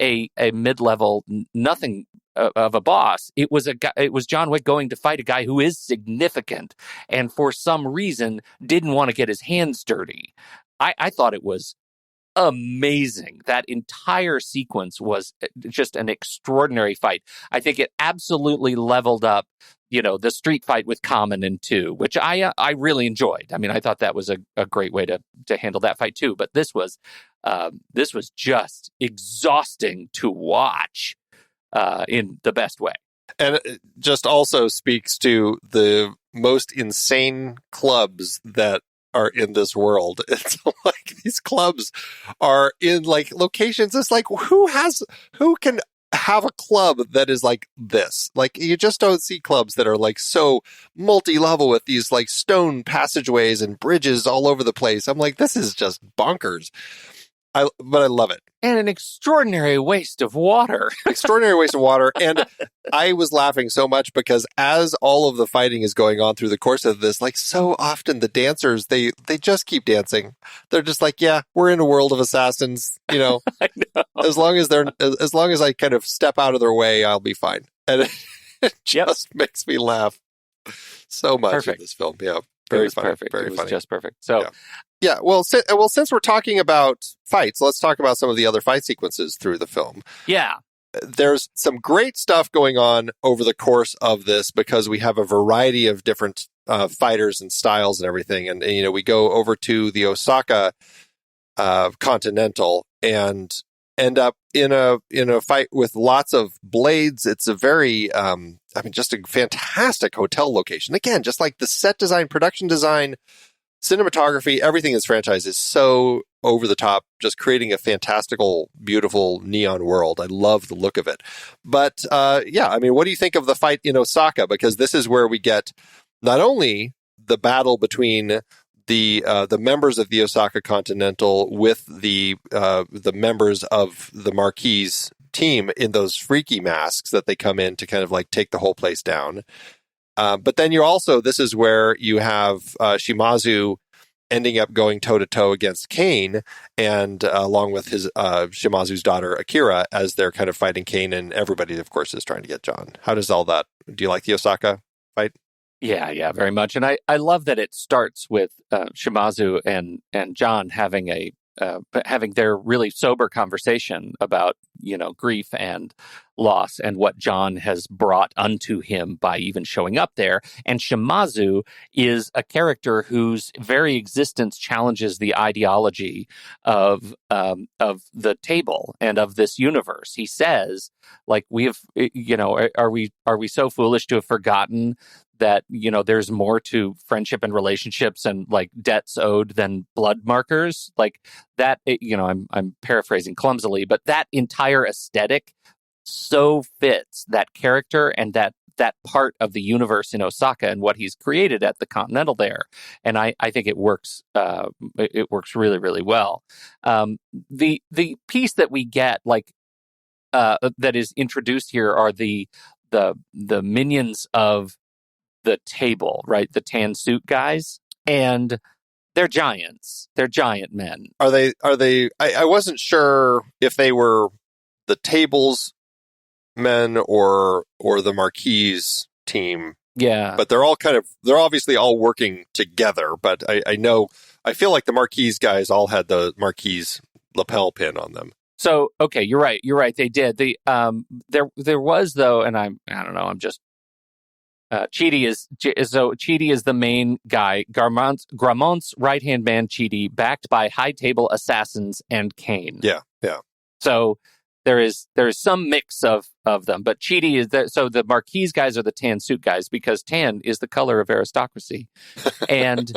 Speaker 1: a mid-level nothing of a boss. It was John Wick going to fight a guy who is significant and for some reason didn't want to get his hands dirty. I thought it was amazing. That entire sequence was just an extraordinary fight. I think it absolutely leveled up, the street fight with Common in 2, which I really enjoyed. I mean, I thought that was a great way to handle that fight too. But this was just exhausting to watch in the best way.
Speaker 2: And it just also speaks to the most insane clubs that are in this world. It's like these clubs are in like locations. It's like who can have a club that is like this? Like you just don't see clubs that are like so multi-level with these like stone passageways and bridges all over the place. I'm like, this is just bonkers. But I love it.
Speaker 1: And an extraordinary waste of water.
Speaker 2: Extraordinary waste of water. And I was laughing so much because as all of the fighting is going on through the course of this, like so often the dancers, they just keep dancing. They're just like, yeah, we're in a world of assassins,
Speaker 1: I know.
Speaker 2: as long as I kind of step out of their way, I'll be fine. And it just makes me laugh so much in this film. Yeah. Very funny.
Speaker 1: Perfect.
Speaker 2: Very
Speaker 1: it was
Speaker 2: funny.
Speaker 1: Just perfect. So,
Speaker 2: yeah. Well, since we're talking about fights, let's talk about some of the other fight sequences through the film.
Speaker 1: Yeah.
Speaker 2: There's some great stuff going on over the course of this because we have a variety of different fighters and styles and everything. And we go over to the Osaka Continental and end up in a fight with lots of blades. It's a very, just a fantastic hotel location. Again, just like the set design, production design, cinematography, everything in this franchise is so over the top, just creating a fantastical, beautiful neon world. I love the look of it. But what do you think of the fight in Osaka? Because this is where we get not only the battle between the members of the Osaka Continental with the members of the Marquis team in those freaky masks that they come in to kind of like take the whole place down. But then this is where you have Shimazu ending up going toe-to-toe against Kane, and along with his Shimazu's daughter, Akira, as they're kind of fighting Kane, and everybody, of course, is trying to get John. How does all that... Do you like the Osaka fight?
Speaker 1: Yeah, very much. And I love that it starts with Shimazu and John having having their really sober conversation about, grief and loss and what John has brought unto him by even showing up there. And Shimazu is a character whose very existence challenges the ideology of the table and of this universe. He says, like, we have, are we so foolish to have forgotten that, there's more to friendship and relationships and like debts owed than blood markers? Like that, I'm paraphrasing clumsily, but that entire aesthetic so fits that character and that part of the universe in Osaka and what he's created at the Continental there. And I think it works. It works really, really well. The piece that we get, that is introduced here, are the minions of the table, right? The tan suit guys, and they're giants. They're giant men.
Speaker 2: Are they? I wasn't sure if they were the table's men or the Marquis team.
Speaker 1: Yeah,
Speaker 2: but they're obviously all working together. But I feel like the Marquis guys all had the Marquis lapel pin on them.
Speaker 1: So okay, you're right. They did. There was though, and I don't know. I'm just. Chidi is the main guy. Gramont's right-hand man, Chidi, backed by high table assassins and Kane.
Speaker 2: Yeah.
Speaker 1: So there is some mix of them, but Chidi is so the Marquis guys are the tan suit guys because tan is the color of aristocracy, and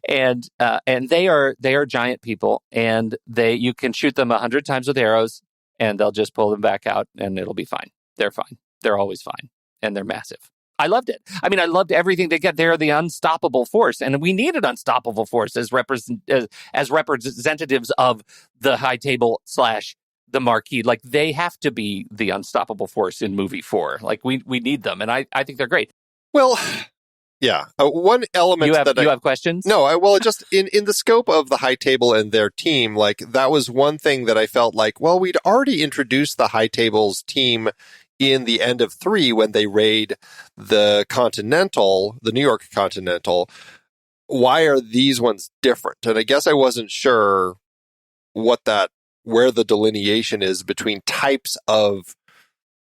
Speaker 1: and they are giant people, and you can shoot them 100 times with arrows, and they'll just pull them back out, and it'll be fine. They're fine. They're always fine, and they're massive. I loved it. I mean, I loved everything they get. They're the unstoppable force, and we need an unstoppable force as representatives of the high table / the Marquis. Like, they have to be the unstoppable force in movie 4. Like, we need them, and I think they're great.
Speaker 2: Well, yeah. One element
Speaker 1: you have questions?
Speaker 2: No, just in the scope of the high table and their team, like, that was one thing that I felt like, well, we'd already introduced the high table's team in the end of 3 when they raid the New York Continental. why are these ones different? And I guess I wasn't sure where the delineation is between types of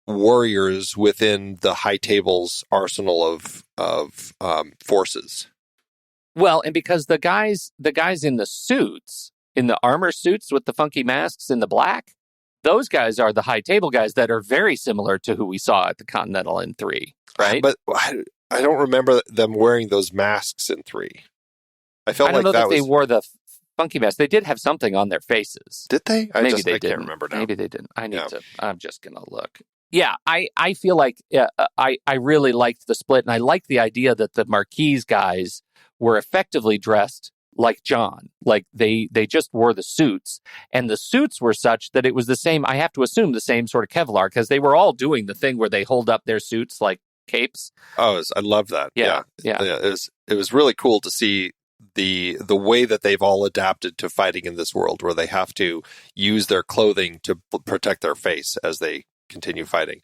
Speaker 2: warriors within the High Table's arsenal of forces.
Speaker 1: Well, and because the guys in the suits, in the armor suits with the funky masks in the black, those guys are the High Table guys that are very similar to who we saw at the Continental in 3, right?
Speaker 2: But I don't remember them wearing those masks in 3. I felt
Speaker 1: I don't
Speaker 2: like
Speaker 1: know
Speaker 2: that
Speaker 1: that they wore the funky mask. They did have something on their faces.
Speaker 2: Did they?
Speaker 1: I
Speaker 2: can't remember now.
Speaker 1: Maybe they didn't. I'm just going to look. Yeah, I feel like I really liked the split, and I liked the idea that the Marquise guys were effectively dressed like John. Like they just wore the suits, and the suits were such that it was the same, I have to assume the same sort of Kevlar, because they were all doing the thing where they hold up their suits like capes.
Speaker 2: Oh, I love that.
Speaker 1: Yeah.
Speaker 2: It was really cool to see the way that they've all adapted to fighting in this world, where they have to use their clothing to protect their face as they continue fighting.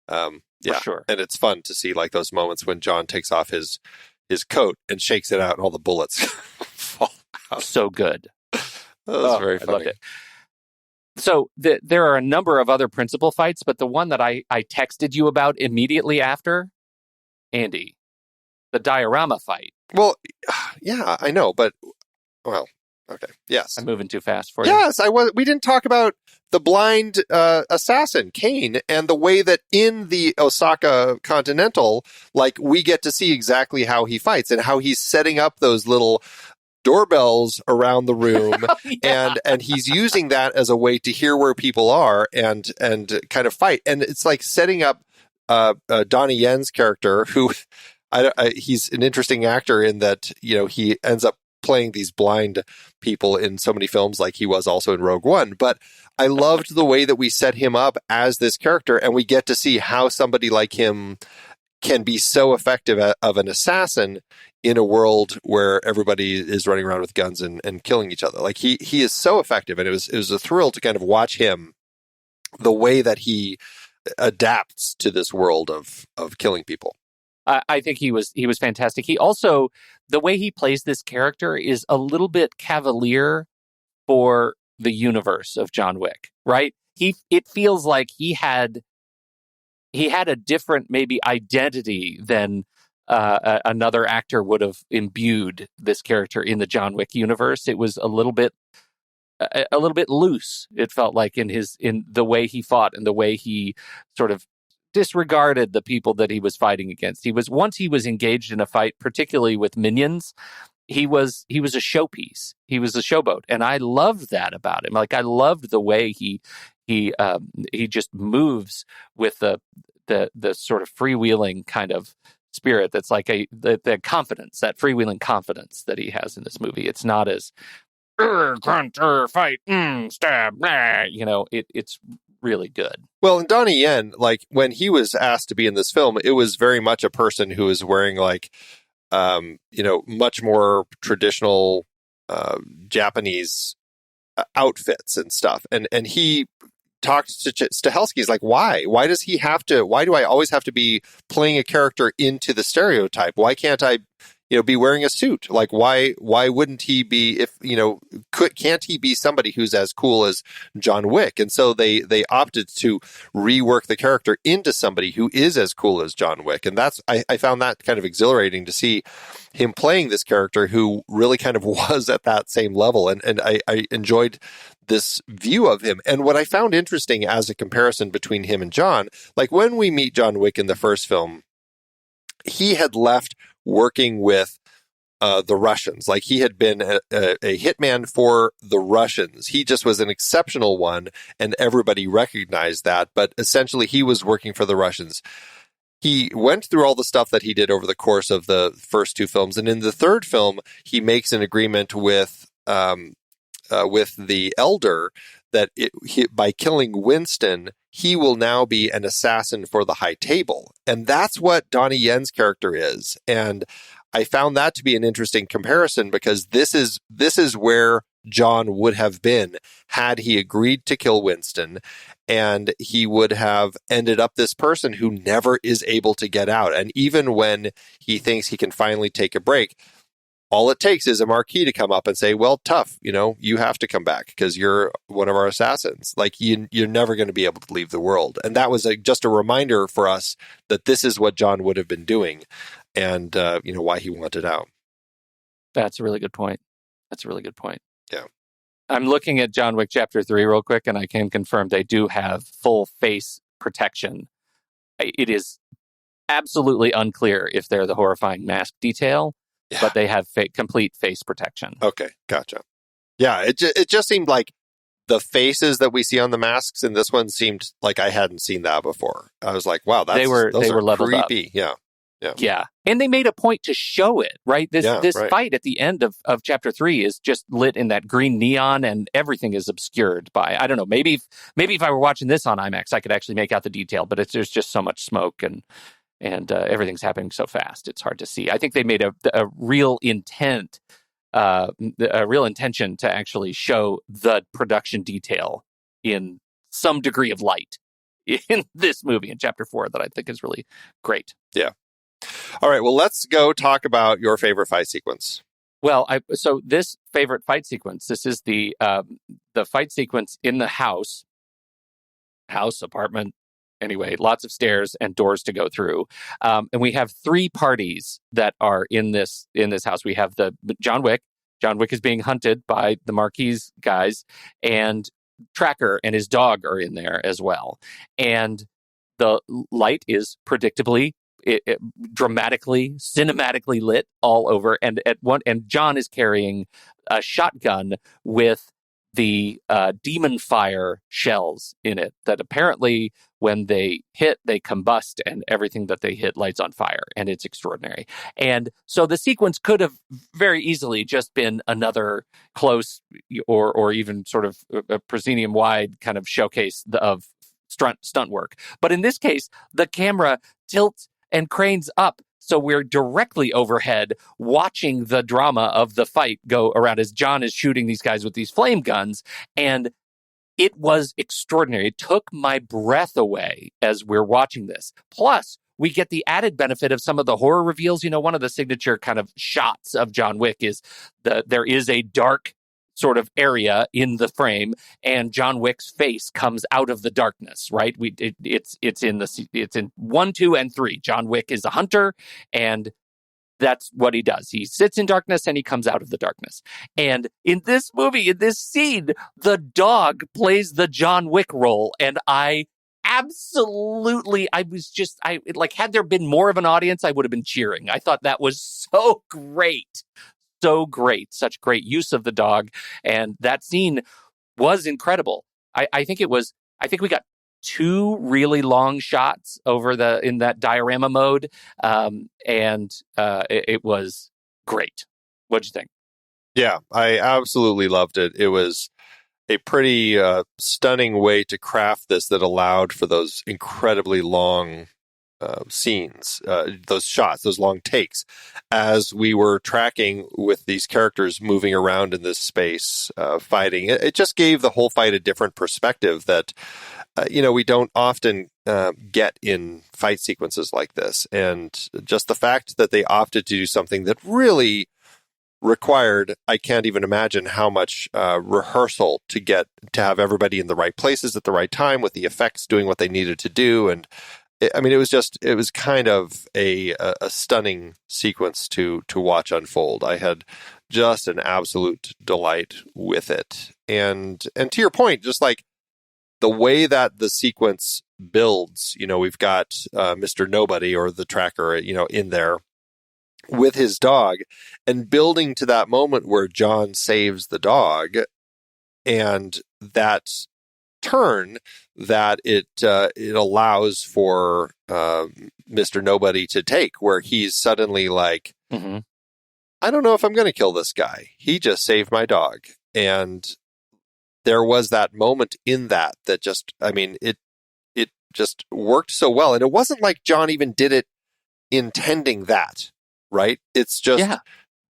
Speaker 1: For sure.
Speaker 2: And it's fun to see like those moments when John takes off his coat and shakes it out and all the bullets fall out.
Speaker 1: So good.
Speaker 2: That was very funny.
Speaker 1: I loved it. So there are a number of other principal fights, but the one that I texted you about immediately after, Andy, the diorama fight.
Speaker 2: Well, yeah, I know, but well, okay, yes.
Speaker 1: I'm moving too fast for you.
Speaker 2: Yes, we didn't talk about the blind assassin, Kane, and the way that in the Osaka Continental, like, we get to see exactly how he fights and how he's setting up those little doorbells around the room. and he's using that as a way to hear where people are and kind of fight. And it's like setting up Donnie Yen's character, who he's an interesting actor in that, he ends up playing these blind people in so many films, like he was also in Rogue One. But I loved the way that we set him up as this character, and we get to see how somebody like him can be so effective of an assassin in a world where everybody is running around with guns and killing each other. Like he is so effective, and it was a thrill to kind of watch him, the way that he adapts to this world of killing people.
Speaker 1: I think he was fantastic. He also, the way he plays this character is a little bit cavalier for the universe of John Wick, right? It feels like he had a different maybe identity than another actor would have imbued this character in the John Wick universe. It was a little bit loose. It felt like in the way he fought and the way he sort of disregarded the people that he was fighting against. Once he was engaged in a fight, particularly with minions, he was a showpiece. He was a showboat, and I loved that about him. Like, I loved the way he just moves with the sort of freewheeling kind of spirit. That's like the confidence, that freewheeling confidence that he has in this movie. It's not as grunt, fight, stab, it's really good.
Speaker 2: Well, and Donnie Yen, like, when he was asked to be in this film, it was very much a person who was wearing like, much more traditional Japanese outfits and stuff. And he talked to Stahelski. He's like, why do I always have to be playing a character into the stereotype? Why can't I, be wearing a suit? Like, why wouldn't he be, can't he be somebody who's as cool as John Wick? And so they opted to rework the character into somebody who is as cool as John Wick. And I found that kind of exhilarating to see him playing this character who really kind of was at that same level. And I enjoyed this view of him. And what I found interesting as a comparison between him and John, like when we meet John Wick in the first film, he had left working with the Russians. Like, he had been a hitman for the Russians. He just was an exceptional one, and everybody recognized that. But essentially, he was working for the Russians. He went through all the stuff that he did over the course of the first two films, and in the third film, he makes an agreement with the Elder that by killing Winston, he will now be an assassin for the High Table. And that's what Donnie Yen's character is. And I found that to be an interesting comparison, because this is where John would have been had he agreed to kill Winston, and he would have ended up this person who never is able to get out. And even when he thinks he can finally take a break, all it takes is a marquee to come up and say, well, tough, you have to come back because you're one of our assassins. Like, you're never going to be able to leave the world. And that was just a reminder for us that this is what John would have been doing and, why he wanted out.
Speaker 1: That's a really good point.
Speaker 2: Yeah.
Speaker 1: I'm looking at John Wick Chapter 3 real quick, and I can confirm they do have full face protection. It is absolutely unclear if they're the horrifying mask detail, but they have complete face protection.
Speaker 2: Okay, gotcha. Yeah, it just seemed like the faces that we see on the masks in this one seemed like I hadn't seen that before. I was like, wow, those
Speaker 1: were leveled
Speaker 2: creepy.
Speaker 1: up.
Speaker 2: Yeah.
Speaker 1: Yeah. And they made a point to show it, right? This
Speaker 2: right.
Speaker 1: fight at the end of Chapter 3 is just lit in that green neon, and everything is obscured by, I don't know, maybe if I were watching this on IMAX, I could actually make out the detail, but there's just so much smoke and everything's happening so fast, it's hard to see. I think they made a real intention to actually show the production detail in some degree of light in this movie in Chapter 4 that I think is really great.
Speaker 2: Yeah. All right, well, let's go talk about your favorite fight sequence.
Speaker 1: Well, so this favorite fight sequence, this is the fight sequence in the house, apartment, anyway, lots of stairs and doors to go through. And we have 3 parties that are in this house. We have the John Wick. John Wick is being hunted by the Marquis guys, and Tracker and his dog are in there as well. And the light is predictably dramatically, cinematically lit all over, and John is carrying a shotgun with the demon fire shells in it that apparently when they hit, they combust, and everything that they hit lights on fire, and it's extraordinary. And so the sequence could have very easily just been another close or even sort of a proscenium wide kind of showcase of stunt work. But in this case, the camera tilts and cranes up, so we're directly overhead watching the drama of the fight go around as John is shooting these guys with these flame guns. And it was extraordinary. It took my breath away as we're watching this. Plus, we get the added benefit of some of the horror reveals. One of the signature kind of shots of John Wick is there is a dark sort of area in the frame, and John Wick's face comes out of the darkness, right? It's in 1, 2, and 3. John Wick is a hunter, and that's what he does. He sits in darkness and he comes out of the darkness. And in this movie, in this scene, the dog plays the John Wick role, and had there been more of an audience, I would have been cheering. I thought that was so great. So great, such great use of the dog, and that scene was incredible. I think we got 2 really long shots in that diorama mode, and it was great. What'd you think?
Speaker 2: Yeah, I absolutely loved it. It was a pretty stunning way to craft this that allowed for those incredibly long scenes, those shots, those long takes, as we were tracking with these characters moving around in this space, fighting. It just gave the whole fight a different perspective that, we don't often get in fight sequences like this. And just the fact that they opted to do something that really required, I can't even imagine how much rehearsal to have everybody in the right places at the right time with the effects doing what they needed to do. And it was kind of a stunning sequence to watch unfold. I had just an absolute delight with it. And to your point, just like the way that the sequence builds, we've got Mr. Nobody, or the Tracker, in there with his dog, and building to that moment where John saves the dog, and that turn that it allows for Mr. Nobody to take, where he's suddenly like, I don't know if I'm going to kill this guy. He just saved my dog. And there was that moment in that just, it just worked so well. And it wasn't like John even did it intending that, right? It's just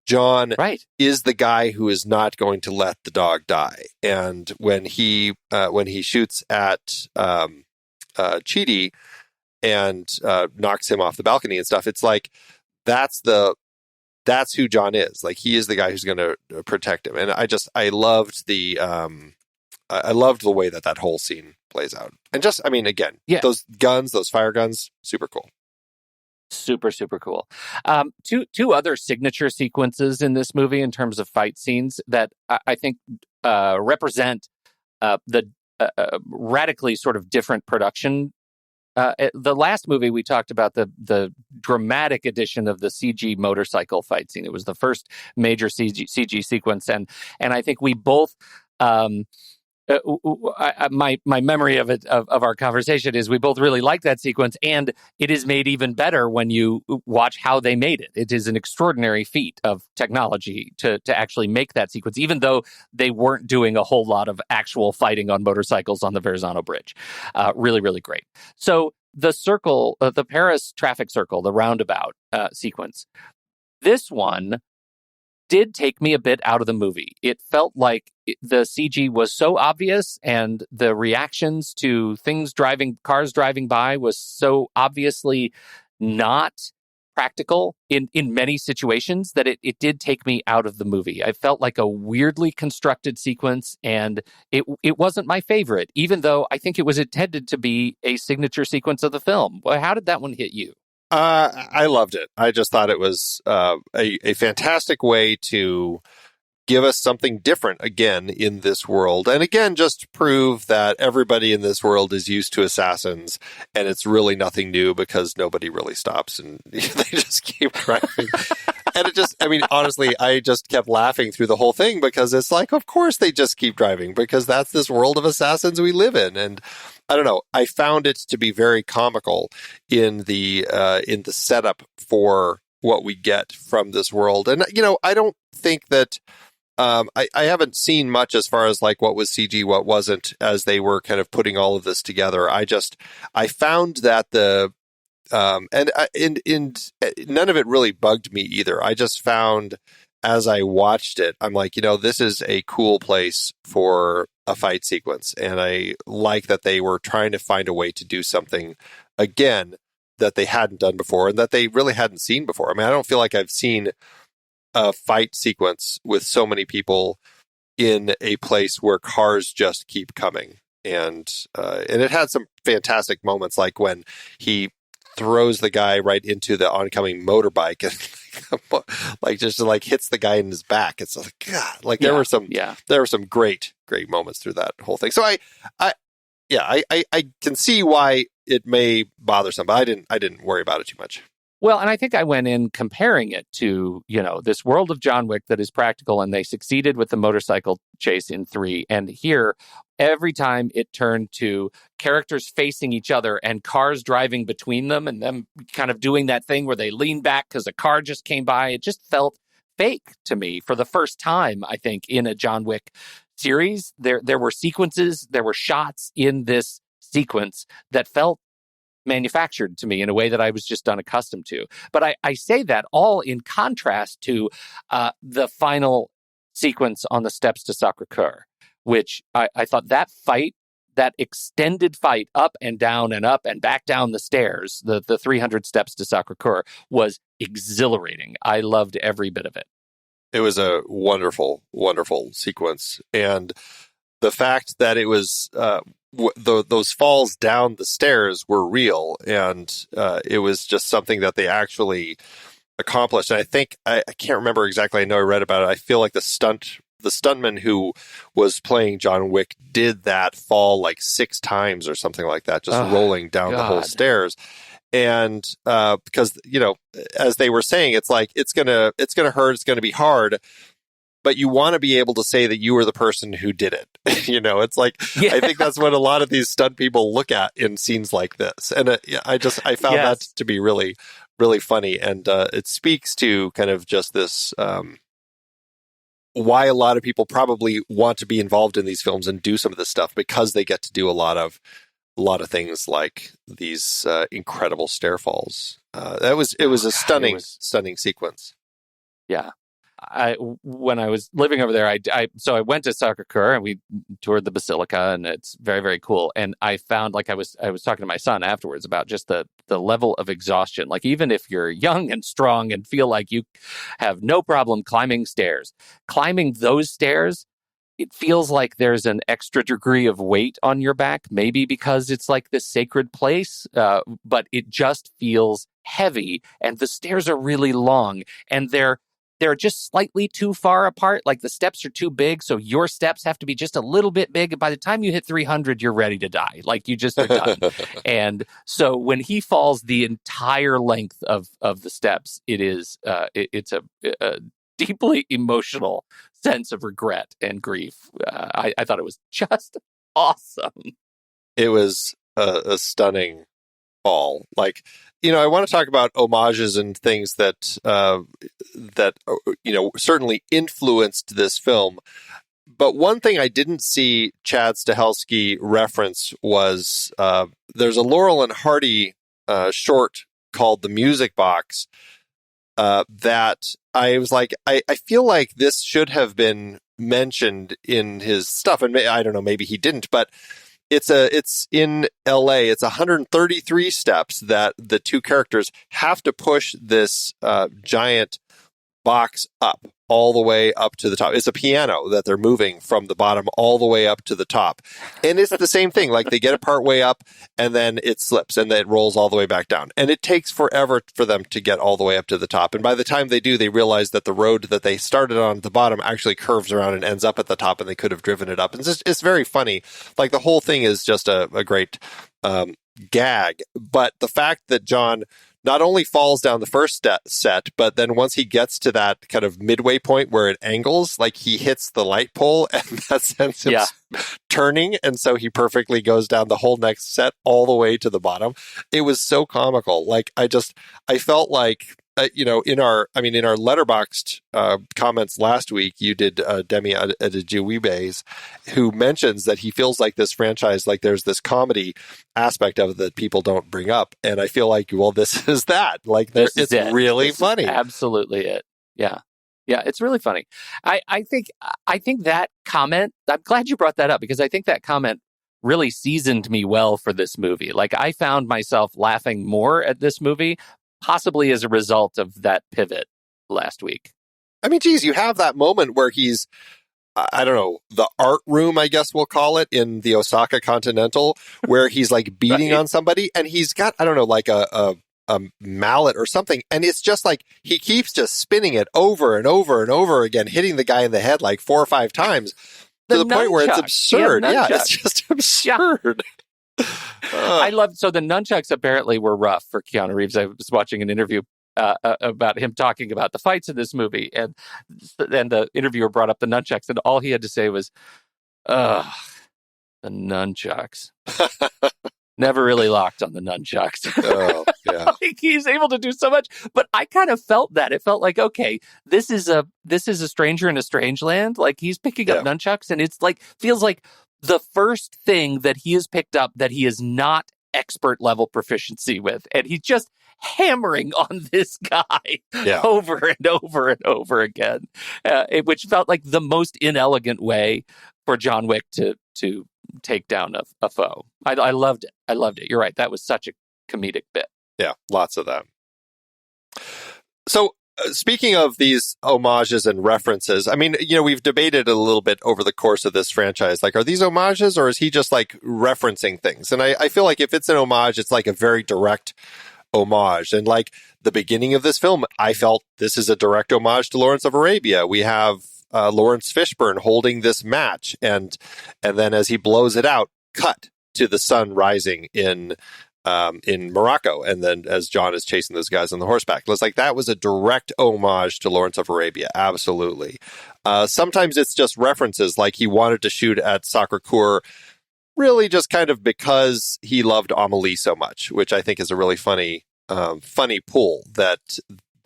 Speaker 2: John is the guy who is not going to let the dog die. And when he shoots at Chidi and knocks him off the balcony and stuff, it's like that's the that's who John is. Like, he is the guy who's going to protect him. And I loved the way that whole scene plays out. And just, I mean, again, those guns, those fire guns, super cool.
Speaker 1: Super, super cool. Two other signature sequences in this movie in terms of fight scenes that I think represent the radically sort of different production. The last movie we talked about the dramatic addition of the CG motorcycle fight scene. It was the first major CG sequence, and I think we both. My memory of it of our conversation is we both really like that sequence, and it is made even better when you watch how they made it. It is an extraordinary feat of technology to actually make that sequence, even though they weren't doing a whole lot of actual fighting on motorcycles on the Verrazano Bridge. Really, really great. So the circle, the Paris traffic circle, the roundabout sequence, this one did take me a bit out of the movie. It felt like the CG was so obvious, and the reactions to cars driving by was so obviously not practical in many situations that it did take me out of the movie. I felt like a weirdly constructed sequence, and it wasn't my favorite, even though I think it was intended to be a signature sequence of the film. Well, how did that one hit you?
Speaker 2: I loved it. I just thought it was a fantastic way to give us something different again in this world. And again, just to prove that everybody in this world is used to assassins, and it's really nothing new because nobody really stops and they just keep driving. And it just, I mean, honestly, I just kept laughing through the whole thing because it's like, of course they just keep driving because that's this world of assassins we live in. And I don't know, I found it to be very comical in the setup for what we get from this world. And, you know, I don't think that I haven't seen much as far as like what was CG, what wasn't, as they were kind of putting all of this together. I found that and none of it really bugged me either. I just found as I watched it, I'm like, you know, this is a cool place for a fight sequence. And I like that they were trying to find a way to do something again that they hadn't done before and that they really hadn't seen before. I mean, I don't feel like I've seen a fight sequence with so many people in a place where cars just keep coming. And it had some fantastic moments, like when he throws the guy right into the oncoming motorbike and like just like hits the guy in his back. It's like, God, like there were some great moments through that whole thing. So I can see why it may bother some, but I didn't worry about it too much.
Speaker 1: Well, and I think I went in comparing it to, you know, this world of John Wick that is practical, and they succeeded with the motorcycle chase in 3. And here, every time it turned to characters facing each other and cars driving between them and them kind of doing that thing where they lean back because a car just came by, it just felt fake to me for the first time, I think, in a John Wick series. There were sequences, there were shots in this sequence that felt manufactured to me in a way that I was just unaccustomed to. But I say that all in contrast to the final sequence on the steps to Sacré-Cœur, which I thought that fight, that extended fight up and back down the stairs, the 300 steps to Sacré-Cœur, was exhilarating. I loved every bit of it.
Speaker 2: It was a wonderful, wonderful sequence. And the fact that it was those falls down the stairs were real, and it was just something that they actually accomplished. And I think I can't remember exactly. I know I read about it. I feel like the stuntman who was playing John Wick did that fall like 6 times or something like that, just rolling down the whole stairs. And because, you know, as they were saying, it's like it's gonna hurt, it's gonna be hard. But you want to be able to say that you were the person who did it. You know, it's like, I think that's what a lot of these stunt people look at in scenes like this. And I found that to be really, really funny. And it speaks to kind of just this, why a lot of people probably want to be involved in these films and do some of this stuff, because they get to do a lot of things like these incredible stair falls. It was a stunning sequence.
Speaker 1: Yeah. when I was living over there, so I went to Sacré-Cœur and we toured the Basilica, and it's very, very cool. And I found, like, I was talking to my son afterwards about just the level of exhaustion. Like, even if you're young and strong and feel like you have no problem climbing those stairs, it feels like there's an extra degree of weight on your back, maybe because it's like this sacred place, but it just feels heavy, and the stairs are really long, and they're just slightly too far apart. Like, the steps are too big, so your steps have to be just a little bit big, and by the time you hit 300, you're ready to die. Like, you just are done. And so when he falls the entire length of the steps, it's a deeply emotional sense of regret and grief. I thought it was just awesome.
Speaker 2: It was a stunning fall. Like, I want to talk about homages and things that certainly influenced this film. But one thing I didn't see Chad Stahelski reference was there's a Laurel and Hardy short called The Music Box that I was like, I feel like this should have been mentioned in his stuff. And I don't know, maybe he didn't, but it's in LA. It's 133 steps that the two characters have to push this giant box up all the way up to the top. It's a piano that they're moving from the bottom all the way up to the top. And it's the same thing. Like, they get it part way up and then it slips and then it rolls all the way back down. And it takes forever for them to get all the way up to the top. And by the time they do, they realize that the road that they started on at the bottom actually curves around and ends up at the top, and they could have driven it up. And it's very funny. Like, the whole thing is just a great gag. But the fact that John not only falls down the first set, but then once he gets to that kind of midway point where it angles, like, he hits the light pole, and that sends him turning, and so he perfectly goes down the whole next set all the way to the bottom. It was so comical. Like, I felt like, in our Letterboxd comments last week, you did Demi Adejuyibes, who mentions that he feels like this franchise, like, there's this comedy aspect of it that people don't bring up, and I feel like, well, this is that. Like, it's really funny.
Speaker 1: Absolutely it. Yeah, it's really funny. I think that comment. I'm glad you brought that up, because I think that comment really seasoned me well for this movie. Like, I found myself laughing more at this movie, possibly as a result of that pivot last week.
Speaker 2: I mean, geez, you have that moment where he's, I don't know, the art room, I guess we'll call it, in the Osaka Continental, where he's like beating on somebody, and he's got, I don't know, like a mallet or something, and it's just like he keeps just spinning it over and over and over again, hitting the guy in the head like 4 or 5 times to the point where it's absurd. Yeah, it's just absurd.
Speaker 1: So the nunchucks apparently were rough for Keanu Reeves. I was watching an interview about him talking about the fights in this movie, and the interviewer brought up the nunchucks, and all he had to say was, the nunchucks. Never really locked on the nunchucks.
Speaker 2: Oh, yeah.
Speaker 1: Like, he's able to do so much, but I kind of felt that. It felt like, okay, this is a stranger in a strange land. Like, he's picking up nunchucks, and it's like, feels like the first thing that he has picked up that he is not expert level proficiency with, and he's just hammering on this guy over and over and over again, which felt like the most inelegant way for John Wick to take down a foe. I loved it. I loved it. You're right. That was such a comedic bit.
Speaker 2: Yeah, lots of that. So, speaking of these homages and references, I mean, we've debated a little bit over the course of this franchise. Like, are these homages, or is he just like referencing things? And I feel like if it's an homage, it's like a very direct homage. And like the beginning of this film, I felt this is a direct homage to Lawrence of Arabia. We have Laurence Fishburne holding this match, and then as he blows it out, cut to the sun rising in Morocco, and then as John is chasing those guys on the horseback. It's like that was a direct homage to Lawrence of Arabia, absolutely. Sometimes it's just references, like he wanted to shoot at Sacré-Cœur really just kind of because he loved Amélie so much, which I think is a really funny pull that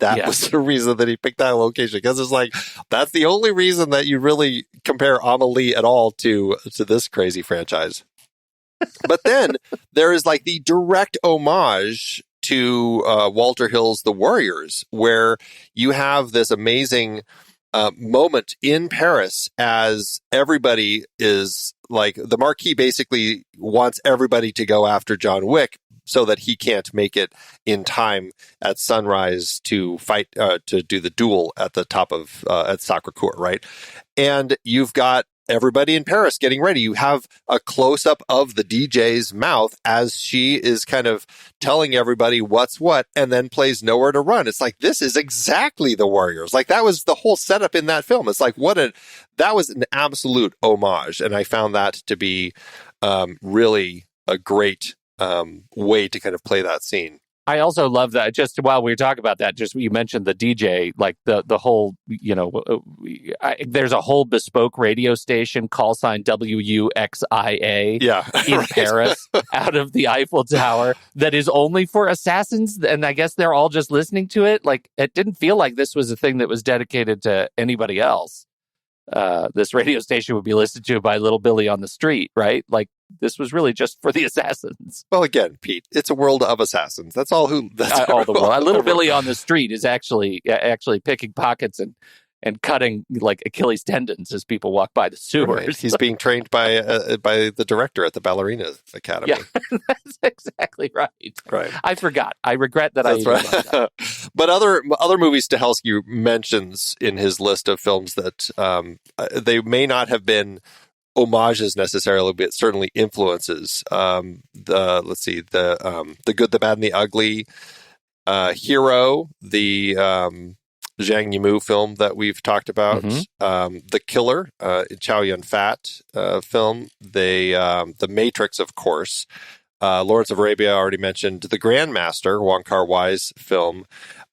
Speaker 2: was the reason that he picked that location, because it's like, that's the only reason that you really compare Amélie at all to this crazy franchise. But then there is like the direct homage to Walter Hill's The Warriors, where you have this amazing moment in Paris as everybody is like, the Marquis basically wants everybody to go after John Wick so that he can't make it in time at sunrise to fight, to do the duel at the top of, at Sacré-Cœur, right? And you've got everybody in Paris getting ready. You have a close-up of the DJ's mouth as she is kind of telling everybody what's what, and then plays Nowhere to Run. It's like, this is exactly the Warriors. Like, that was the whole setup in that film. It's like, that was an absolute homage. And I found that to be really a great way to kind of play that scene.
Speaker 1: I also love that, just while we were talking about that, just you mentioned the DJ, like the whole, there's a whole bespoke radio station, call sign WUXIA, in right. Paris, out of the Eiffel Tower, that is only for assassins. And I guess they're all just listening to it. Like, it didn't feel like this was a thing that was dedicated to anybody else. This radio station would be listened to by Little Billy on the street, right? Like, this was really just for the assassins.
Speaker 2: Well, again, Pete, it's a world of assassins. That's all
Speaker 1: all the world. Little Billy on the street is actually picking pockets and cutting like Achilles tendons as people walk by the sewers.
Speaker 2: Right. He's being trained by the director at the Ballerina Academy.
Speaker 1: Yeah, that's exactly right.
Speaker 2: Right.
Speaker 1: I forgot. I regret that. That's right. That.
Speaker 2: But other movies Stahelski mentions in his list of films that they may not have been homages necessarily, but certainly influences. The Good, the Bad, and the Ugly, Hero, the Zhang Yimou film that we've talked about, The Killer, Chow Yun-fat film, the Matrix, of course, Lawrence of Arabia, already mentioned, The Grandmaster, Wong Kar-wai's film,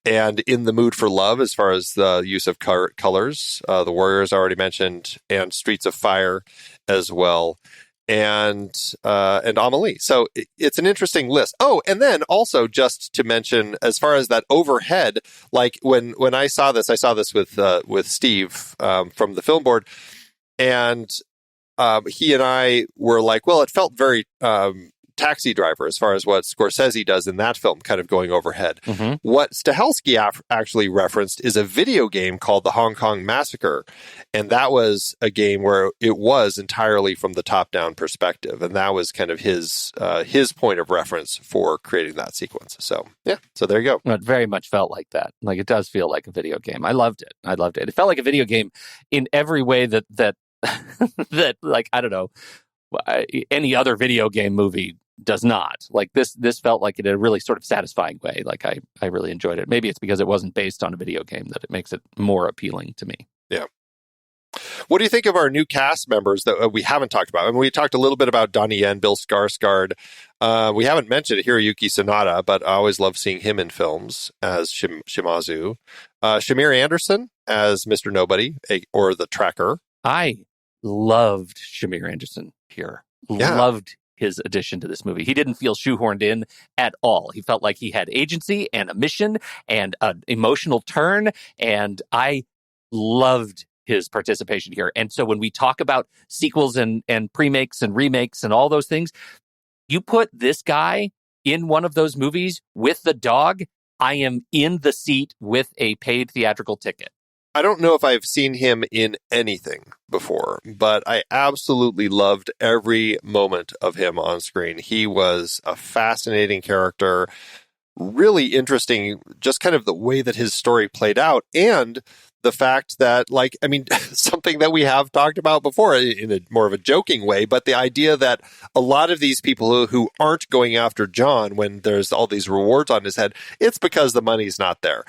Speaker 2: and In the Mood for Love, as far as the use of colors, The Warriors, already mentioned, and Streets of Fire as well, and Amelie. So it's an interesting list. Oh, and then also just to mention, as far as that overhead, like when I saw this with Steve from the film board, and he and I were like, well, it felt very Taxi Driver as far as what Scorsese does in that film, kind of going overhead. What Stahelski actually referenced is a video game called the Hong Kong Massacre, and that was a game where it was entirely from the top-down perspective, and that was kind of his point of reference for creating that sequence. So yeah, so there you go.
Speaker 1: It very much felt like that. Like, it does feel like a video game. I loved it. It felt like a video game in every way that that like, I don't know, any other video game movie does not. Like, this felt like it in a really sort of satisfying way. Like, I really enjoyed it. Maybe it's because it wasn't based on a video game that it makes it more appealing to me.
Speaker 2: Yeah. What do you think of our new cast members that we haven't talked about? I mean, we talked a little bit about Donnie Yen, Bill Skarsgård. We haven't mentioned Hiroyuki Sanada, but I always love seeing him in films as Shimazu. Shamir Anderson as Mr. Nobody, or the Tracker.
Speaker 1: I loved Shamir Anderson here.
Speaker 2: Yeah.
Speaker 1: Loved his addition to this movie. He didn't feel shoehorned in at all. He felt like he had agency and a mission and an emotional turn, and I loved his participation here. And so when we talk about sequels and pre-makes and remakes and all those things, you put this guy in one of those movies with the dog, I am in the seat with a paid theatrical ticket.
Speaker 2: I don't know if I've seen him in anything before, but I absolutely loved every moment of him on screen. He was a fascinating character, really interesting, just kind of the way that his story played out, and the fact that, like, I mean, something that we have talked about before in a more of a joking way, but the idea that a lot of these people who aren't going after John when there's all these rewards on his head, it's because the money's not there.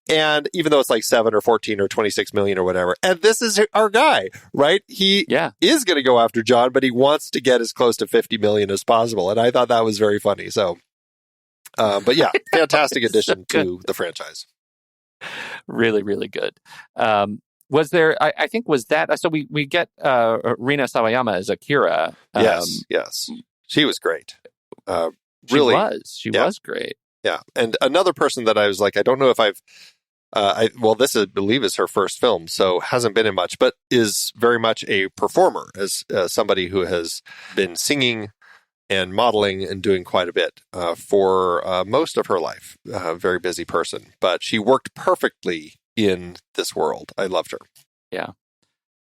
Speaker 2: And even though it's like 7 or 14 or 26 million or whatever, and this is our guy, right? He is going to go after John, but he wants to get as close to 50 million as possible. And I thought that was very funny. So, but yeah, fantastic addition to the franchise.
Speaker 1: Really, really good. Was there, I think, was that, so we get Rina Sawayama as Akira.
Speaker 2: Yes. She was great.
Speaker 1: She was great.
Speaker 2: Yeah. And another person that I was like, I don't know if this I believe is her first film, so hasn't been in much, but is very much a performer, as somebody who has been singing and modeling and doing quite a bit for most of her life. Very busy person, but she worked perfectly in this world. I loved her.
Speaker 1: Yeah.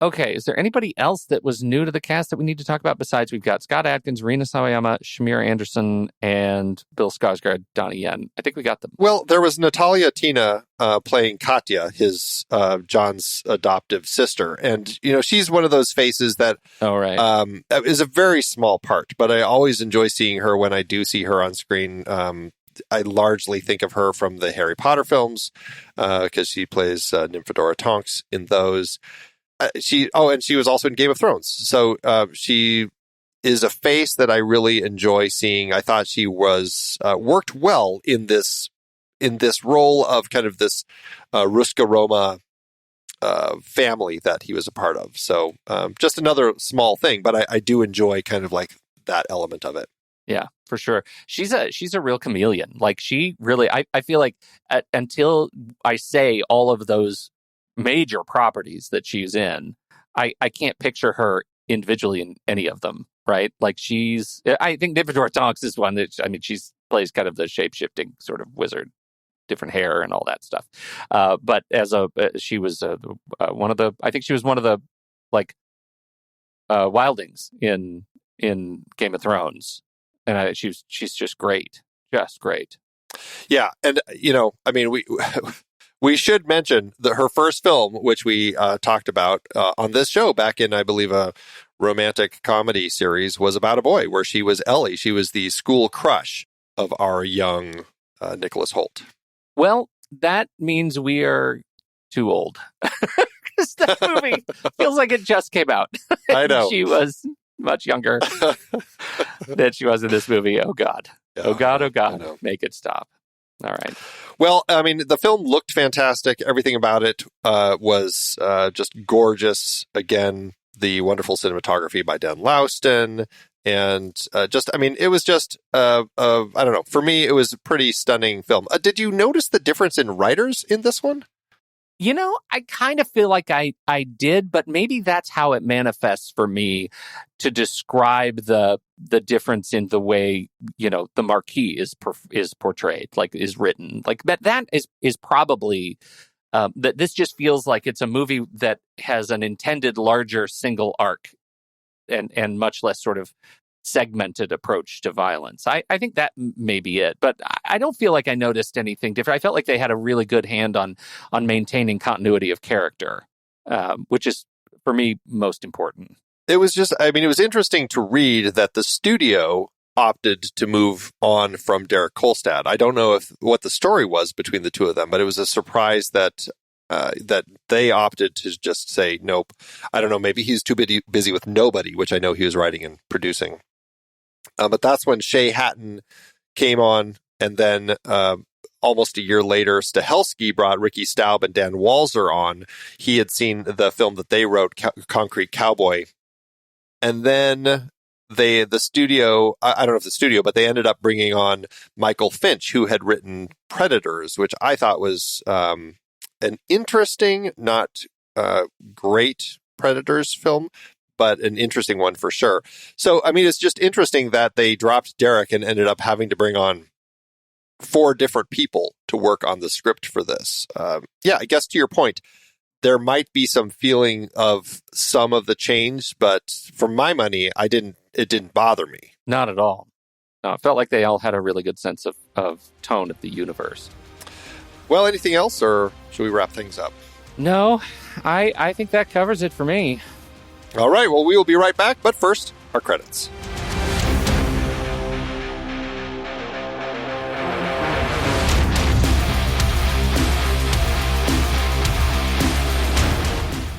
Speaker 1: Okay, is there anybody else that was new to the cast that we need to talk about besides we've got Scott Adkins, Rina Sawayama, Shamir Anderson, and Bill Skarsgård, Donnie Yen? I think we got them.
Speaker 2: Well, there was Natalia Tina playing Katya, his John's adoptive sister. And, she's one of those faces that is a very small part, but I always enjoy seeing her when I do see her on screen. I largely think of her from the Harry Potter films because she plays Nymphadora Tonks in those. And she was also in Game of Thrones. So she is a face that I really enjoy seeing. I thought she was worked well in this role of kind of this Ruska Roma family that he was a part of. So just another small thing, but I do enjoy kind of like that element of it.
Speaker 1: Yeah, for sure. She's a real chameleon. Like she really, I feel like until I say all of those major properties that she's in, I can't picture her individually in any of them, right? Like I think Nymphadora Tonks is one that, she plays kind of the shape-shifting sort of wizard, different hair and all that stuff. But she was one of the like wildlings in Game of Thrones. And she's just great. Just great.
Speaker 2: Yeah. And, we should mention her first film, which we talked about on this show back in, I believe, a romantic comedy series, was about a boy where she was Ellie. She was the school crush of our young Nicholas Hoult.
Speaker 1: Well, that means we are too old. Because that movie feels like it just came out.
Speaker 2: I know.
Speaker 1: She was much younger than she was in this movie. Oh, God. Yeah, oh, God. Make it stop. All right.
Speaker 2: Well, the film looked fantastic. Everything about it was just gorgeous. Again, the wonderful cinematography by Dan Louston. And it was just, I don't know. For me, it was a pretty stunning film. Did you notice the difference in writers in this one?
Speaker 1: I kind of feel like I did, but maybe that's how it manifests for me to describe the difference in the way, the Marquis is portrayed, like is written. Like that is probably that this just feels like it's a movie that has an intended larger single arc and much less sort of segmented approach to violence. I think that may be it, but I don't feel like I noticed anything different. I felt like they had a really good hand on maintaining continuity of character, which is, for me, most important.
Speaker 2: It was just, it was interesting to read that the studio opted to move on from Derek Kolstad. I don't know what the story was between the two of them, but it was a surprise that they opted to just say, nope. I don't know, maybe he's too busy with Nobody, which I know he was writing and producing. But that's when Shay Hatton came on, and then almost a year later, Stahelski brought Ricky Staub and Dan Walzer on. He had seen the film that they wrote, Concrete Cowboy. And then the studio, I don't know if the studio, but they ended up bringing on Michael Finch, who had written Predators, which I thought was an interesting, not great Predators film, but an interesting one for sure. So, it's just interesting that they dropped Derek and ended up having to bring on 4 different people to work on the script for this. I guess to your point, there might be some feeling of some of the change, but for my money, it didn't bother me.
Speaker 1: Not at all. No, it felt like they all had a really good sense of tone of the universe.
Speaker 2: Well, anything else, or should we wrap things up?
Speaker 1: No, I think that covers it for me.
Speaker 2: All right, well, we will be right back, but first, our credits.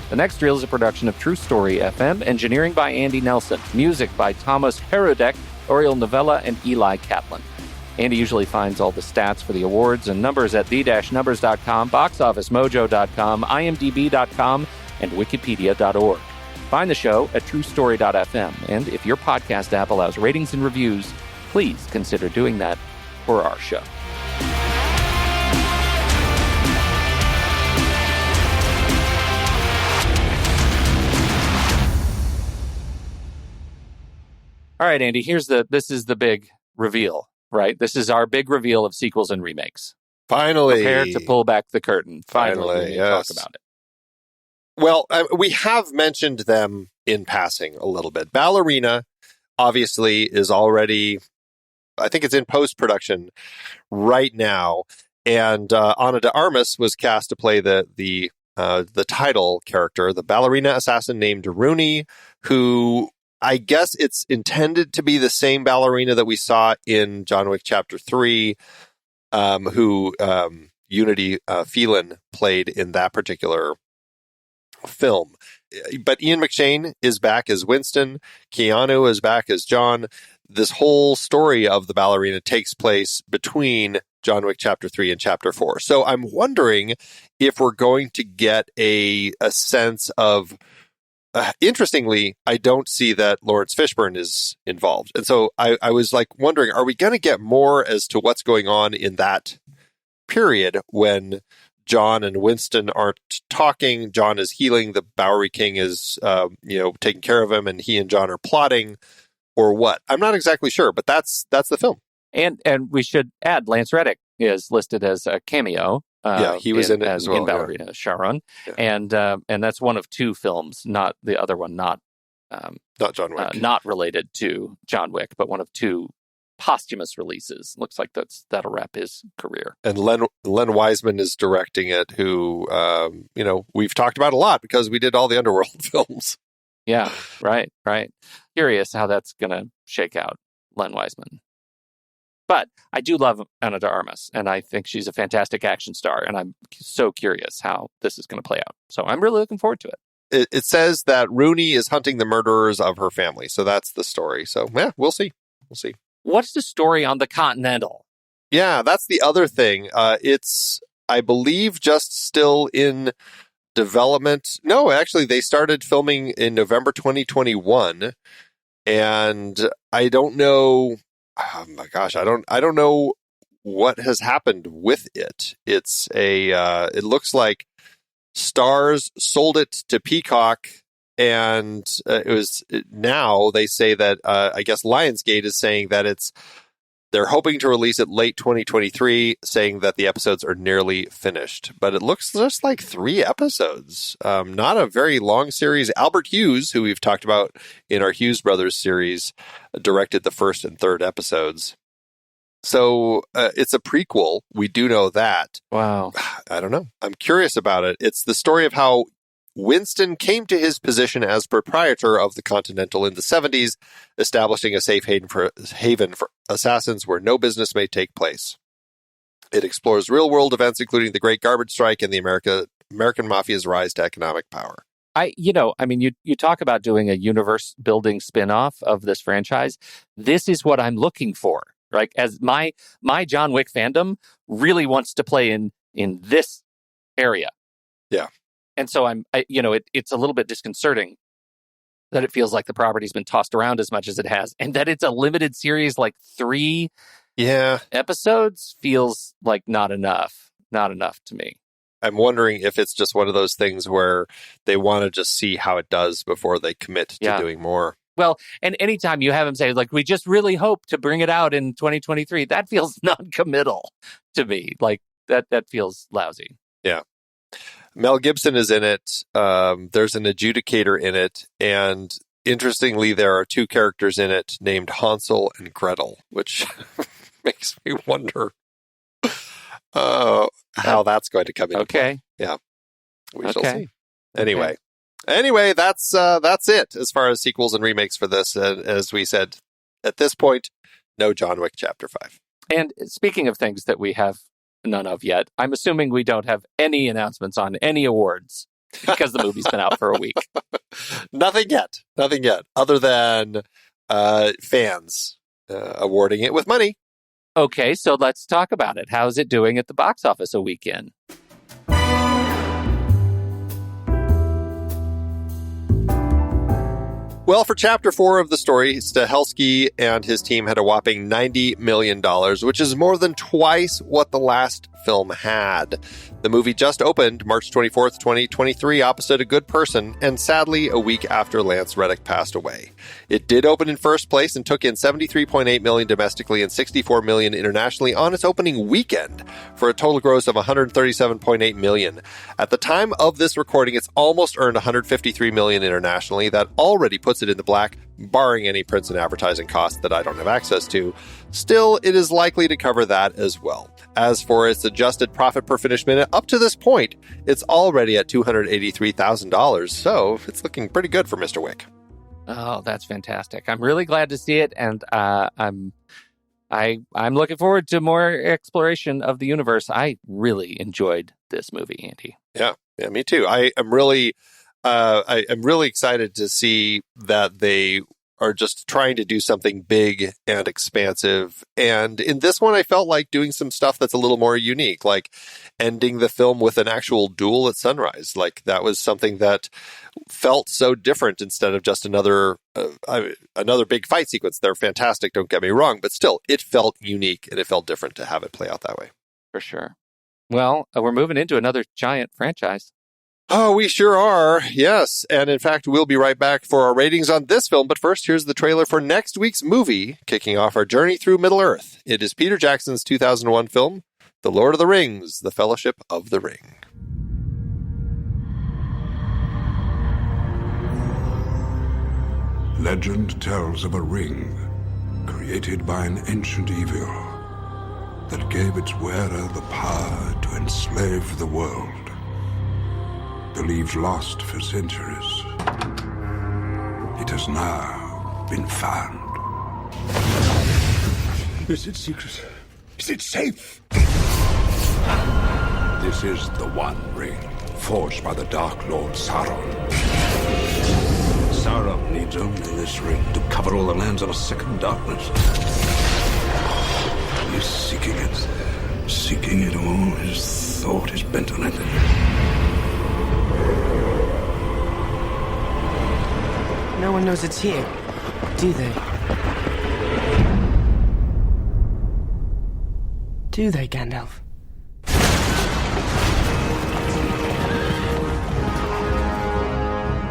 Speaker 1: The Next Reel is a production of True Story FM, engineering by Andy Nelson, music by Thomas Herudek, Oriel Novella, and Eli Kaplan. Andy usually finds all the stats for the awards and numbers at the-numbers.com, boxofficemojo.com, imdb.com, and wikipedia.org. Find the show at truestory.fm, and if your podcast app allows ratings and reviews, please consider doing that for our show. All right, Andy, this is the big reveal, right? This is our big reveal of sequels and remakes.
Speaker 2: Finally.
Speaker 1: Prepare to pull back the curtain. Finally, we need to
Speaker 2: yes.
Speaker 1: talk about it.
Speaker 2: Well, we have mentioned them in passing a little bit. Ballerina, obviously, is already, I think it's in post-production right now. And Ana de Armas was cast to play the title character, the ballerina assassin named Rooney, who I guess it's intended to be the same ballerina that we saw in John Wick Chapter 3, who Unity Phelan played in that particular film. But Ian McShane is back as Winston. Keanu is back as John. This whole story of the ballerina takes place between John Wick Chapter 3 and Chapter 4. So I'm wondering if we're going to get a sense of... interestingly, I don't see that Laurence Fishburne is involved. And so I was like wondering, are we going to get more as to what's going on in that period when John and Winston aren't talking, John is healing, the Bowery King is, taking care of him, and he and John are plotting, or what? I'm not exactly sure, but that's the film.
Speaker 1: And we should add, Lance Reddick is listed as a cameo.
Speaker 2: He was in it as well.
Speaker 1: In Ballerina, Sharon.
Speaker 2: Yeah.
Speaker 1: And that's one of two films, not the other one, not
Speaker 2: John Wick.
Speaker 1: not related to John Wick, but one of two posthumous releases. Looks like that'll wrap his career.
Speaker 2: And Len Wiseman is directing it, who, we've talked about a lot because we did all the Underworld films.
Speaker 1: Yeah, right. Curious how that's going to shake out, Len Wiseman. But I do love Ana de Armas, and I think she's a fantastic action star, and I'm so curious how this is going to play out. So I'm really looking forward to it.
Speaker 2: It says that Rooney is hunting the murderers of her family, so that's the story. So, yeah, we'll see.
Speaker 1: What's the story on the Continental?
Speaker 2: Yeah, that's the other thing. It's, I believe, just still in development. No, actually, they started filming in November 2021, and I don't know... Oh my gosh, I don't know what has happened with it. It's it looks like Starz sold it to Peacock, and now they say that I guess Lionsgate is saying that they're hoping to release it late 2023, saying that the episodes are nearly finished. But it looks just like 3 episodes. Not a very long series. Albert Hughes, who we've talked about in our Hughes Brothers series, directed the first and third episodes. So it's a prequel. We do know that.
Speaker 1: Wow.
Speaker 2: I don't know. I'm curious about it. It's the story of how Winston came to his position as proprietor of the Continental in the 70s, establishing a safe haven for assassins where no business may take place. It explores real-world events, including the Great Garbage Strike and the American Mafia's rise to economic power.
Speaker 1: You talk about doing a universe-building spin-off of this franchise. This is what I'm looking for. Right? As my John Wick fandom really wants to play in this area.
Speaker 2: Yeah.
Speaker 1: And so it's a little bit disconcerting that it feels like the property's been tossed around as much as it has, and that it's a limited series, like 3 episodes, feels like not enough to me.
Speaker 2: I'm wondering if it's just one of those things where they want to just see how it does before they commit to doing more.
Speaker 1: Well, and anytime you have them say, like, we just really hope to bring it out in 2023, that feels non-committal to me. Like, that feels lousy.
Speaker 2: Yeah. Mel Gibson is in it. There's an adjudicator in it. And interestingly, there are 2 characters in it named Hansel and Gretel, which makes me wonder how that's going to come into play. Yeah. We shall see. Anyway, that's it as far as sequels and remakes for this. As we said, at this point, no John Wick Chapter 5.
Speaker 1: And speaking of things that we have none of yet, I'm assuming we don't have any announcements on any awards because the movie's been out for a week.
Speaker 2: Nothing yet, other than fans awarding it with money.
Speaker 1: Okay, so let's talk about it. How's it doing at the box office a week in?
Speaker 2: Well, for Chapter 4 of the story, Stahelski and his team had a whopping $90 million, which is more than twice what the last film had. The movie just opened March 24th, 2023, opposite A Good Person, and sadly, a week after Lance Reddick passed away. It did open in first place and took in $73.8 million domestically and $64 million internationally on its opening weekend, for a total gross of $137.8 million. At the time of this recording, it's almost earned $153 million internationally. That already puts it in the black, barring any prints and advertising costs that I don't have access to. Still, it is likely to cover that as well. As for its adjusted profit per finished minute, up to this point, it's already at $283,000, so it's looking pretty good for Mr. Wick.
Speaker 1: Oh, that's fantastic. I'm really glad to see it, and I'm looking forward to more exploration of the universe. I really enjoyed this movie, Andy.
Speaker 2: Yeah, me too. I am really excited to see that they are just trying to do something big and expansive. And in this one, I felt like doing some stuff that's a little more unique, like ending the film with an actual duel at sunrise. Like that was something that felt so different instead of just another big fight sequence. They're fantastic, don't get me wrong, but still, it felt unique and it felt different to have it play out that way.
Speaker 1: For sure. Well, we're moving into another giant franchise.
Speaker 2: Oh, we sure are. Yes. And in fact, we'll be right back for our ratings on this film. But first, here's the trailer for next week's movie, kicking off our journey through Middle-earth. It is Peter Jackson's 2001 film, The Lord of the Rings, The Fellowship of the Ring.
Speaker 9: Legend tells of a ring created by an ancient evil that gave its wearer the power to enslave the world. Believed lost for centuries, it has now been found.
Speaker 4: Is it secret? Is it safe?
Speaker 9: This is the One Ring, forged by the Dark Lord Sauron. Sauron needs only this ring to cover all the lands of a second darkness. He's seeking it all. His thought is bent on it.
Speaker 10: No one knows it's here, do they? Do they, Gandalf?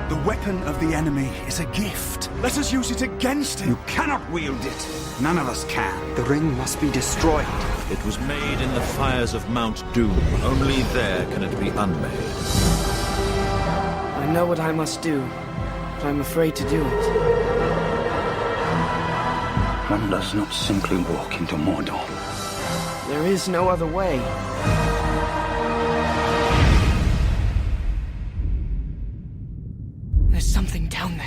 Speaker 11: The weapon of the enemy is a gift. Let us use it against him.
Speaker 7: You cannot wield it. None of us can.
Speaker 10: The ring must be destroyed.
Speaker 12: It was made in the fires of Mount Doom. Only there can it be unmade.
Speaker 10: I know what I must do, but I'm afraid to do it.
Speaker 11: One does not simply walk into Mordor.
Speaker 10: There is no other way. There's something down there.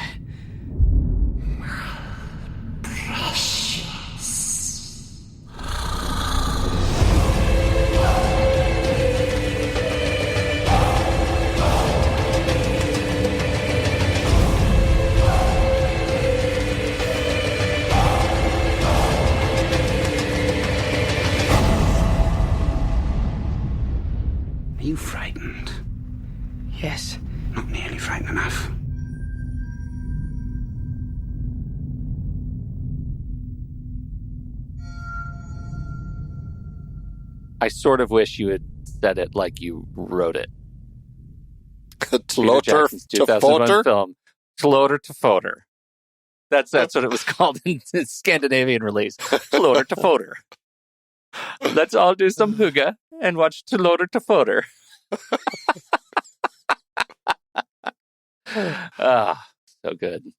Speaker 11: Are you frightened?
Speaker 10: Yes.
Speaker 11: Not nearly frightened enough.
Speaker 1: I sort of wish you had said it like you wrote it.
Speaker 2: Tloter to Foter?
Speaker 1: Film. Tloter to Foter. That's what it was called in its Scandinavian release. Tloter to Foter. Let's all do some hygge and watch Tloter to Foter. So good.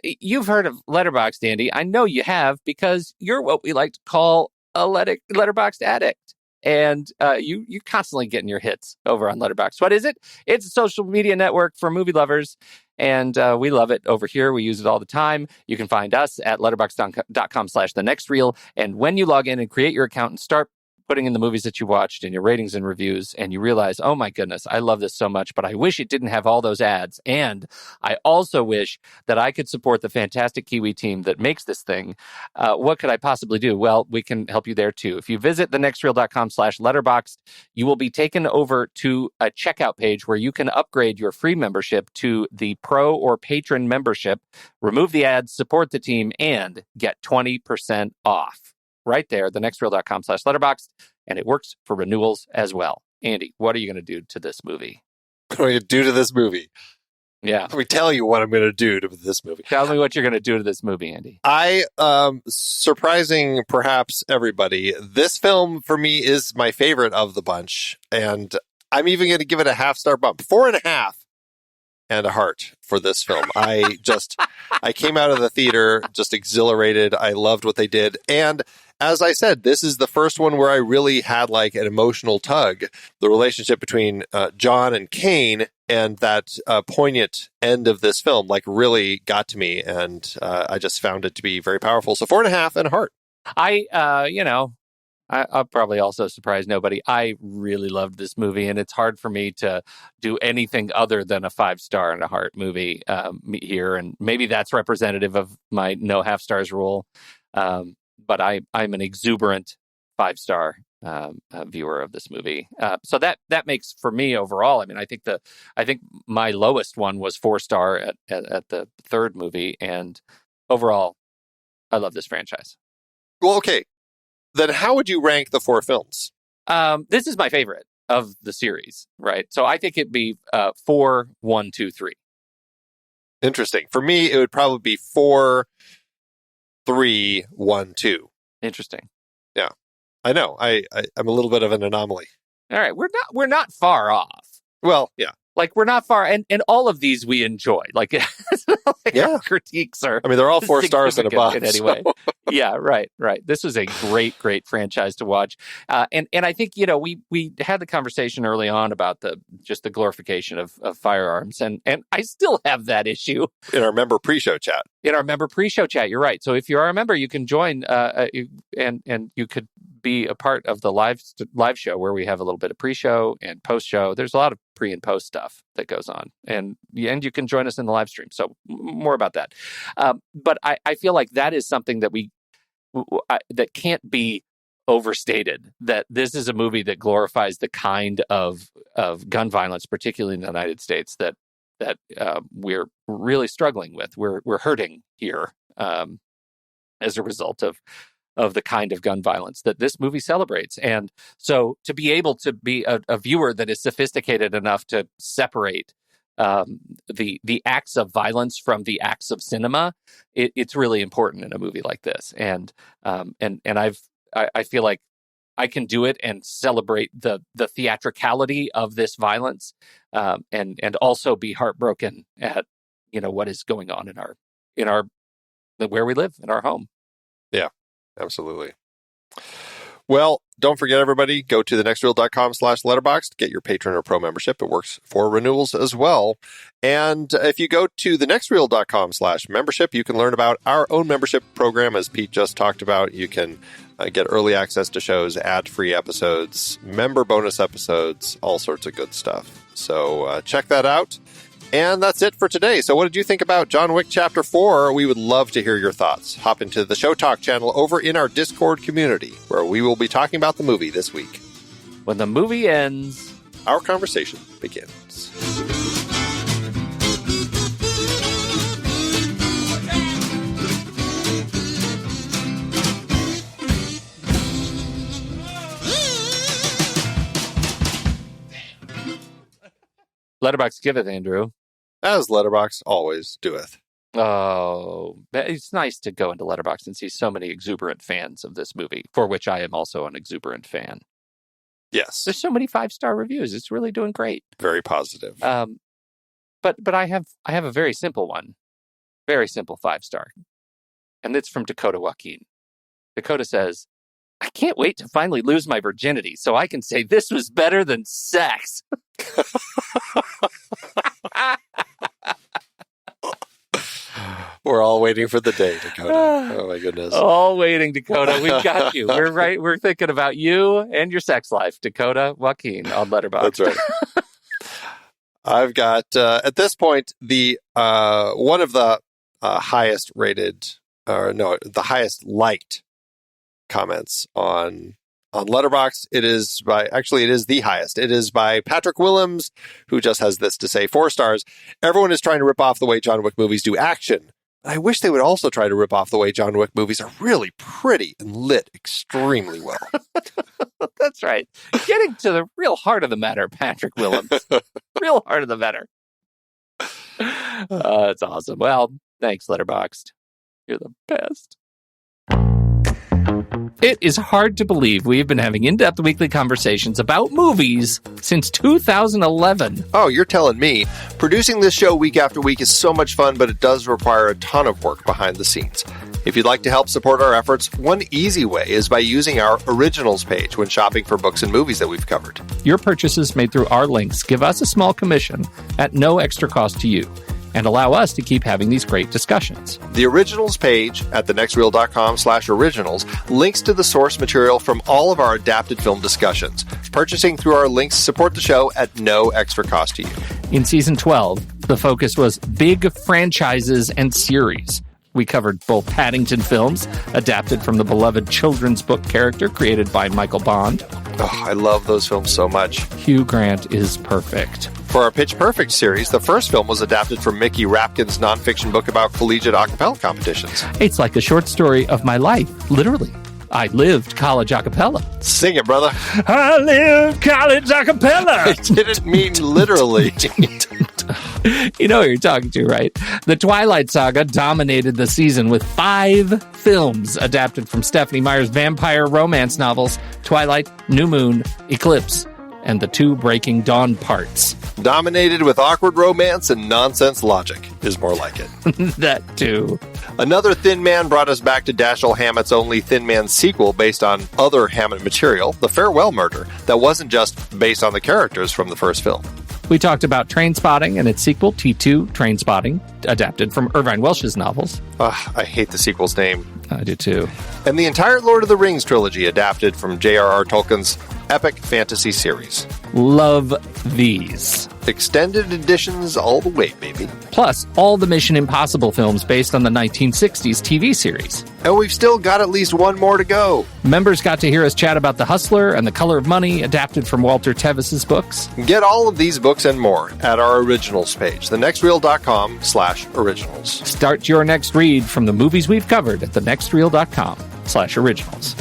Speaker 1: You've heard of Letterboxd, Andy. I know you have, because you're what we like to call a Letterboxd addict. And you're constantly getting your hits over on Letterboxd. What is it? It's a social media network for movie lovers, and we love it over here. We use it all the time. You can find us at letterboxd.com/thenextreel. And when you log in and create your account and start putting in the movies that you watched and your ratings and reviews, and you realize, oh my goodness, I love this so much, but I wish it didn't have all those ads. And I also wish that I could support the fantastic Kiwi team that makes this thing. What could I possibly do? Well, we can help you there too. If you visit thenextreel.com/letterboxd, you will be taken over to a checkout page where you can upgrade your free membership to the pro or patron membership, remove the ads, support the team, and get 20% off. Right there, thenextreel.com/letterboxd. and it works for renewals as well. Andy, what are you going to do to this movie?
Speaker 2: What am I going to do to this movie?
Speaker 1: Yeah.
Speaker 2: Let me tell you what I'm going to do to this movie.
Speaker 1: Tell me what you're going to do to this movie, Andy.
Speaker 2: Surprising perhaps everybody, this film for me is my favorite of the bunch. And I'm even going to give it a 0.5-star bump. 4.5 and a heart for this film. I came out of the theater just exhilarated. I loved what they did. And as I said, this is the first one where I really had like an emotional tug. The relationship between John and Kane and that poignant end of this film like really got to me. And I just found it to be very powerful. So 4.5 and a heart.
Speaker 1: I'll probably also surprise nobody. I really loved this movie, and it's hard for me to do anything other than a 5-star and a heart movie here. And maybe that's representative of my no half stars rule. But I'm an exuberant 5-star viewer of this movie. So that makes for me overall. I mean, I think my lowest one was 4-star at the third movie, and overall, I love this franchise.
Speaker 2: Well, okay. Then how would you rank the 4 films?
Speaker 1: This is my favorite of the series, right? So I think it'd be 4, 1, 2, 3.
Speaker 2: Interesting. For me, it would probably be 4, 3, 1, 2.
Speaker 1: Interesting.
Speaker 2: Yeah, I know. I'm a little bit of an anomaly.
Speaker 1: All right, we're not far off.
Speaker 2: Well, yeah.
Speaker 1: Like, we're not far, and all of these we enjoy. Like, our critiques are.
Speaker 2: I mean, they're all 4 stars and above.
Speaker 1: Anyway,
Speaker 2: so.
Speaker 1: Yeah, right. This was a great franchise to watch, and I think we had the conversation early on about the glorification of firearms, and I still have that issue
Speaker 2: in our member pre-show chat.
Speaker 1: You're right. So if you are a member, you can join, and you could be a part of the live show where we have a little bit of pre-show and post-show. There's a lot of pre and post stuff that goes on, and you can join us in the live stream. So more about that. But I feel like that is something that that can't be overstated, that this is a movie that glorifies the kind of gun violence, particularly in the United States, that we're really struggling with. We're hurting here as a result of the kind of gun violence that this movie celebrates. And so to be able to be a viewer that is sophisticated enough to separate the acts of violence from the acts of cinema, it's really important in a movie like this. And I feel like I can do it and celebrate the theatricality of this violence, and also be heartbroken at what is going on in our where we live, in our home.
Speaker 2: Yeah. Absolutely. Well, don't forget, everybody, go to thenextreel.com/letterboxd to get your patron or pro membership. It works for renewals as well. And if you go to thenextreel.com/membership, you can learn about our own membership program, as Pete just talked about. You can get early access to shows, ad-free episodes, member bonus episodes, all sorts of good stuff. So check that out. And that's it for today. So what did you think about John Wick Chapter 4? We would love to hear your thoughts. Hop into the Show Talk channel over in our Discord community, where we will be talking about the movie this week.
Speaker 1: When the movie ends,
Speaker 2: our conversation begins.
Speaker 1: Letterboxd giveth, Andrew.
Speaker 2: As Letterboxd always doeth.
Speaker 1: Oh, it's nice to go into Letterboxd and see so many exuberant fans of this movie, for which I am also an exuberant fan.
Speaker 2: Yes.
Speaker 1: There's so many 5-star reviews. It's really doing great.
Speaker 2: Very positive.
Speaker 1: But I have a very simple one. Very simple 5-star. And it's from Dakota Joaquin. Dakota says, I can't wait to finally lose my virginity so I can say this was better than sex.
Speaker 2: We're all waiting for the day, Dakota. Oh, my goodness.
Speaker 1: All waiting, Dakota. We've got you. We're right. We're thinking about you and your sex life, Dakota Joaquin on Letterboxd.
Speaker 2: That's right. I've got, at this point, the one of the highest rated, the highest liked comments on Letterboxd. It is the highest. It is by Patrick Willems, who just has this to say: 4 stars. Everyone is trying to rip off the way John Wick movies do action. I wish they would also try to rip off the way John Wick movies are really pretty and lit extremely well.
Speaker 1: That's right. Getting to the real heart of the matter, Patrick Willems. Real heart of the matter. That's awesome. Well, thanks, Letterboxd. You're the best. It is hard to believe we've been having in-depth weekly conversations about movies since 2011.
Speaker 2: Oh, you're telling me. Producing this show week after week is so much fun, but it does require a ton of work behind the scenes. If you'd like to help support our efforts, one easy way is by using our Originals page when shopping for books and movies that we've covered.
Speaker 1: Your purchases made through our links give us a small commission at no extra cost to you, and allow us to keep having these great discussions.
Speaker 2: The Originals page at thenextreel.com/originals links to the source material from all of our adapted film discussions. Purchasing through our links support the show at no extra cost to you.
Speaker 1: In Season 12, the focus was big franchises and series. We covered both Paddington films, adapted from the beloved children's book character created by Michael Bond.
Speaker 2: Oh, I love those films so much.
Speaker 1: Hugh Grant is perfect.
Speaker 2: For our Pitch Perfect series, the first film was adapted from Mickey Rapkin's nonfiction book about collegiate a cappella competitions.
Speaker 1: It's like a short story of my life, literally. I lived college a cappella.
Speaker 2: Sing it, brother.
Speaker 1: I lived college a cappella.
Speaker 2: I didn't mean literally.
Speaker 1: You know who you're talking to, right? The Twilight Saga dominated the season with 5 films adapted from Stephenie Meyer's vampire romance novels, Twilight, New Moon, Eclipse, and the 2 Breaking Dawn parts.
Speaker 2: Dominated with awkward romance and nonsense logic is more like it.
Speaker 1: That too.
Speaker 2: Another Thin Man brought us back to Dashiell Hammett's only Thin Man sequel based on other Hammett material, The Farewell Murder, that wasn't just based on the characters from the first film.
Speaker 1: We talked about Trainspotting and its sequel, T2 Trainspotting, adapted from Irvine Welsh's novels.
Speaker 2: I hate the sequel's name.
Speaker 1: I do too.
Speaker 2: And the entire Lord of the Rings trilogy adapted from J.R.R. Tolkien's epic fantasy series.
Speaker 1: Love these.
Speaker 2: Extended editions all the way, baby.
Speaker 1: Plus, all the Mission Impossible films based on the 1960s TV series.
Speaker 2: And we've still got at least one more to go.
Speaker 1: Members got to hear us chat about The Hustler and The Color of Money, adapted from Walter Tevis's books.
Speaker 2: Get all of these books and more at our Originals page, thenextreel.com/originals.
Speaker 1: Start your next read from the movies we've covered at thenextreel.com/originals.